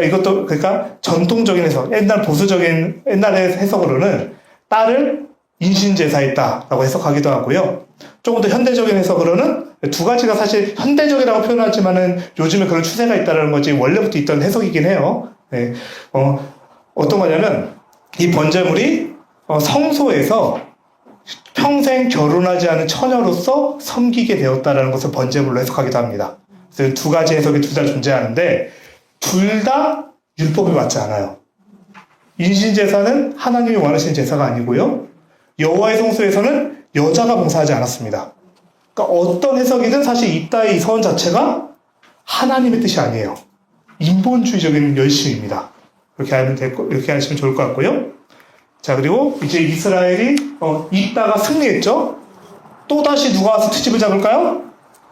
이것도 그러니까 전통적인 해석, 옛날 보수적인 옛날의 해석으로는 딸을 인신제사했다라고 해석하기도 하고요. 조금 더 현대적인 해석으로는 두 가지가 사실 현대적이라고 표현하지만은 요즘에 그런 추세가 있다는 거지 원래부터 있던 해석이긴 해요. 네. 어떤 거냐면 이 번제물이 성소에서 평생 결혼하지 않은 처녀로서 섬기게 되었다는 것을 번제물로 해석하기도 합니다. 그래서 두 가지 해석이 둘 다 존재하는데 둘 다 율법에 맞지 않아요. 인신제사는 하나님이 원하시는 제사가 아니고요. 여호와의 성소에서는 여자가 봉사하지 않았습니다. 그러니까 어떤 해석이든 사실 입다의 이 서원 자체가 하나님의 뜻이 아니에요. 인본주의적인 열심입니다. 이렇게 하시면 좋을 것 같고요. 자, 그리고 이제 이스라엘이 입다가 승리했죠. 또다시 누가 와서 트집을 잡을까요?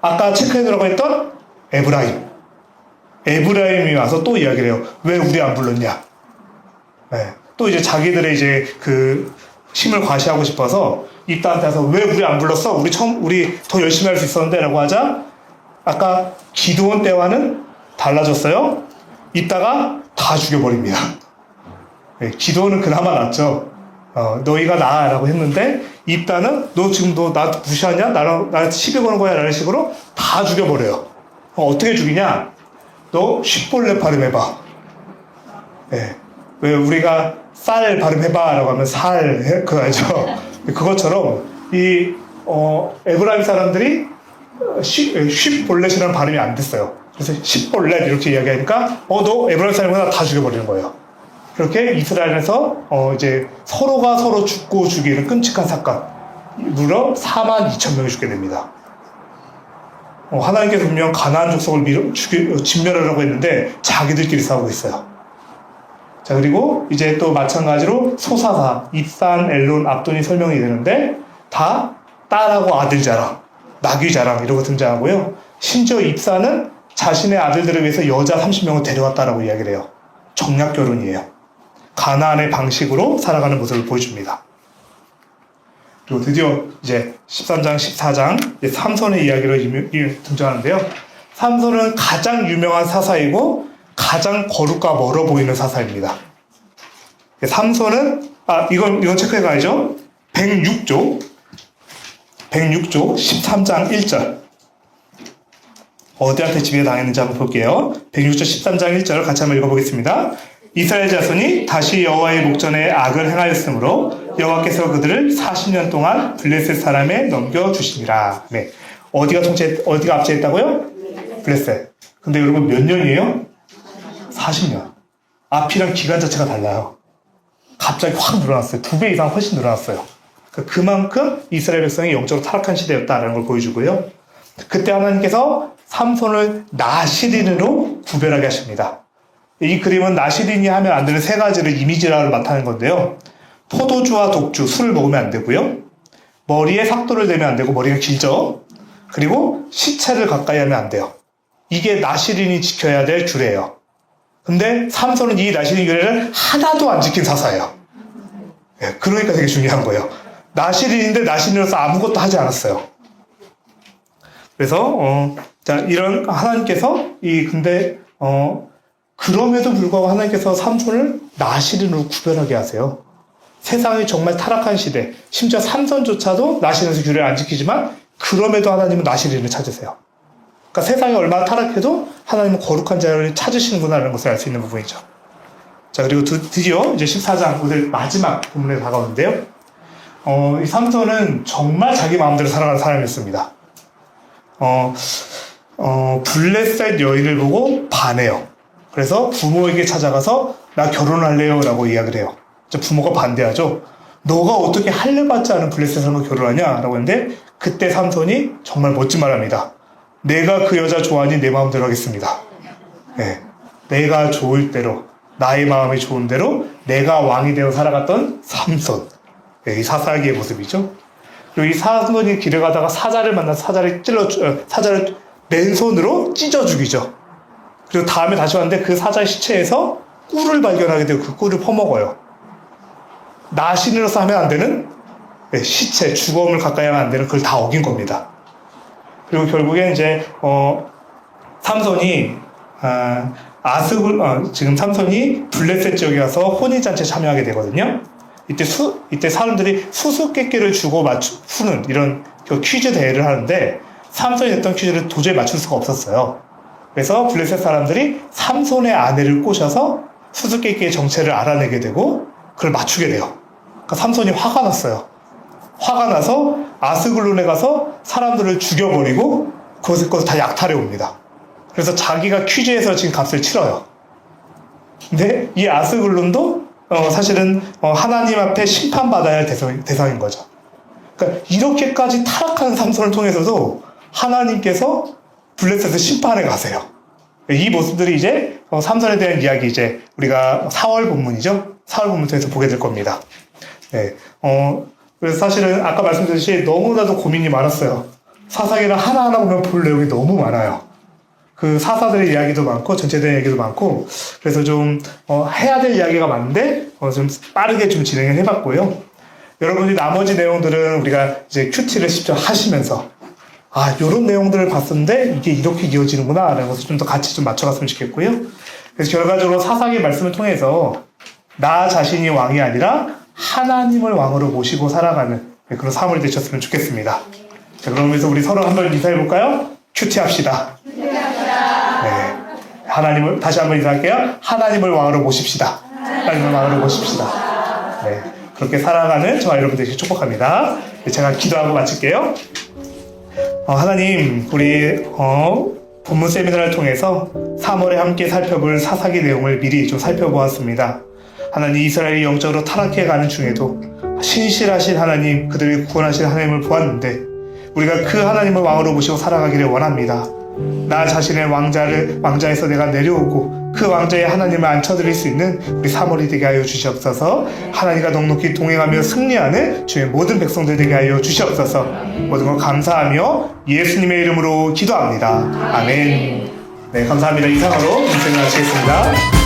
아까 체크해 놓으라고 했던 에브라임이 와서 또 이야기를 해요. 왜 우리 안 불렀냐? 네. 또 이제 자기들의 이제 그 힘을 과시하고 싶어서 입다한테 와서 왜 우리 안 불렀어? 우리 더 열심히 할 수 있었는데 라고 하자 아까 기드온 때와는 달라졌어요. 입다가 다 죽여버립니다. 네, 기도는 그나마 낫죠. 너희가 나라고 했는데 입다는 너 지금 나 무시하냐? 나한테 시비 거는 거야? 라는 식으로 다 죽여버려요. 어떻게 죽이냐? 너 쉿볼레 발음해봐. 네, 왜 우리가 쌀 발음해봐 라고 하면 그거 알죠? 그것처럼 이 에브라임 사람들이 쉿볼렛이라는 발음이 안 됐어요. 그래서 쉿볼렛 이렇게 이야기하니까 너 에브라임 사람이구나 다 죽여버리는 거예요. 그렇게 이스라엘에서 이제 서로가 서로 죽고 죽이는 끔찍한 사건, 무려 42,000명이 죽게 됩니다. 하나님께서 분명 가나안 족속을 진멸하려고 했는데 자기들끼리 싸우고 있어요. 자, 그리고 이제 또 마찬가지로 소사사, 입산, 엘론, 압돈이 설명이 되는데 다 딸하고 아들 자랑, 나귀 자랑 이런 거 등장하고요. 심지어 입산은 자신의 아들들을 위해서 여자 30명을 데려왔다라고 이야기를 해요. 정략 결혼이에요. 가나안의 방식으로 살아가는 모습을 보여줍니다. 그리고 드디어 이제 13장, 14장 삼손의 이야기로 등장하는데요. 삼손은 가장 유명한 사사이고 가장 거룩과 멀어 보이는 사사입니다. 삼손은 이건 체크해 가야죠. 106조 13장 1절 어디한테 지배 당했는지 한번 볼게요. 106조 13장 1절을 같이 한번 읽어보겠습니다. 이스라엘 자손이 다시 여호와의 목전에 악을 행하였으므로 여호와께서 그들을 40년 동안 블레셋 사람에 넘겨주시니라. 네. 어디가 압제했다고요? 블레셋. 근데 여러분 몇 년이에요? 40년. 앞이랑 기간 자체가 달라요. 갑자기 확 늘어났어요. 2배 이상 훨씬 늘어났어요. 그만큼 이스라엘 백성이 영적으로 타락한 시대였다는 걸 보여주고요. 그때 하나님께서 삼손을 나시린으로 구별하게 하십니다. 이 그림은 나시린이 하면 안 되는 세 가지를 이미지라고 나타내는 건데요. 포도주와 독주, 술을 먹으면 안 되고요. 머리에 삭도를 대면 안 되고 머리가 길죠. 그리고 시체를 가까이 하면 안 돼요. 이게 나시린이 지켜야 될 규례예요. 근데 삼손은 이 나시린 규례를 하나도 안 지킨 사사예요. 예, 그러니까 되게 중요한 거예요. 나시린인데 나시린으로서 아무것도 하지 않았어요. 그래서 자, 이런 하나님께서 그럼에도 불구하고 하나님께서 삼손을 나시린으로 구별하게 하세요. 세상이 정말 타락한 시대, 심지어 삼손조차도 나시린에서 규례를 안 지키지만 그럼에도 하나님은 나시린을 찾으세요. 그러니까 세상이 얼마나 타락해도 하나님은 거룩한 자를 찾으시는구나라는 것을 알 수 있는 부분이죠. 자, 그리고 드디어 이제 14장 오늘 마지막 본문에 다가오는데요. 이 삼손은 정말 자기 마음대로 살아가는 사람이었습니다. 블레셋 여인을 보고 반해요. 그래서 부모에게 찾아가서 나 결혼할래요 라고 이야기를 해요. 부모가 반대하죠. 너가 어떻게 할례 받지 않은 블레셋 사람과 결혼하냐 라고 했는데 그때 삼손이 정말 멋진 말 합니다. 내가 그 여자 좋아하니 내 마음대로 하겠습니다. 네, 내가 좋을 대로, 나의 마음이 좋은 대로 내가 왕이 되어 살아갔던 삼손. 네, 이 사사기의 모습이죠. 그리고 이 삼손이 길을 가다가 사자를 만나서 사자를 맨손으로 찢어 죽이죠. 그리고 다음에 다시 왔는데 그 사자의 시체에서 꿀을 발견하게 되고 그 꿀을 퍼먹어요. 나신으로서 하면 안 되는 시체, 죽음을 가까이 하면 안 되는 그걸 다 어긴 겁니다. 그리고 결국에 이제 삼손이 지금 삼손이 블레셋 지역에 가서 혼인잔치에 참여하게 되거든요. 이때 사람들이 수수께끼를 주고 푸는 이런 퀴즈 대회를 하는데 삼손이 냈던 퀴즈를 도저히 맞출 수가 없었어요. 그래서 블레셋 사람들이 삼손의 아내를 꼬셔서 수수께끼의 정체를 알아내게 되고 그걸 맞추게 돼요. 그러니까 삼손이 화가 났어요. 화가 나서 아스글론에 가서 사람들을 죽여버리고 그것을 다 약탈해 옵니다. 그래서 자기가 퀴즈에서 지금 값을 치러요. 근데 이 아스글론도 사실은 하나님 앞에 심판받아야 할 대상인 거죠. 그러니까 이렇게까지 타락한 삼손을 통해서도 하나님께서 블레셋을 심판해 가세요. 이 모습들이 이제 삼손에 대한 이야기 이제 우리가 4월 본문이죠. 4월 본문 통해서 보게 될 겁니다. 네, 그래서 사실은 아까 말씀드렸듯이 너무나도 고민이 많았어요. 사사기를 하나하나 보면 볼 내용이 너무 많아요. 그 사사들의 이야기도 많고 전체된 이야기도 많고 그래서 좀 해야 될 이야기가 많은데 좀 빠르게 좀 진행을 해봤고요. 여러분이 나머지 내용들은 우리가 이제 큐티를 직접 하시면서 이런 내용들을 봤었는데 이게 이렇게 이어지는구나 라는 것을 좀 더 같이 좀 맞춰갔으면 좋겠고요. 그래서 결과적으로 사사기 말씀을 통해서 나 자신이 왕이 아니라 하나님을 왕으로 모시고 살아가는 그런 삶을 되셨으면 좋겠습니다. 자, 그러면서 우리 서로 한번 인사해볼까요? 큐티 합시다. 네. 하나님을, 다시 한번 인사할게요. 하나님을 왕으로 모십시다. 하나님을 왕으로 모십시다. 네. 그렇게 살아가는 저와 여러분들에게 축복합니다. 네, 제가 기도하고 마칠게요. 하나님, 우리, 본문 세미나를 통해서 3월에 함께 살펴볼 사사기 내용을 미리 좀 살펴보았습니다. 하나님, 이스라엘이 영적으로 타락해가는 중에도 신실하신 하나님, 그들을 구원하신 하나님을 보았는데 우리가 그 하나님을 왕으로 모시고 살아가기를 원합니다. 나 자신의 왕자에서 내가 내려오고 그 왕자의 하나님을 앉혀드릴 수 있는 우리 3월이 되게 하여 주시옵소서. 하나님과 넉넉히 동행하며 승리하는 주의 모든 백성들 되게 하여 주시옵소서. 모든 걸 감사하며 예수님의 이름으로 기도합니다. 아멘. 네, 감사합니다. 이상으로 인생을 마치겠습니다.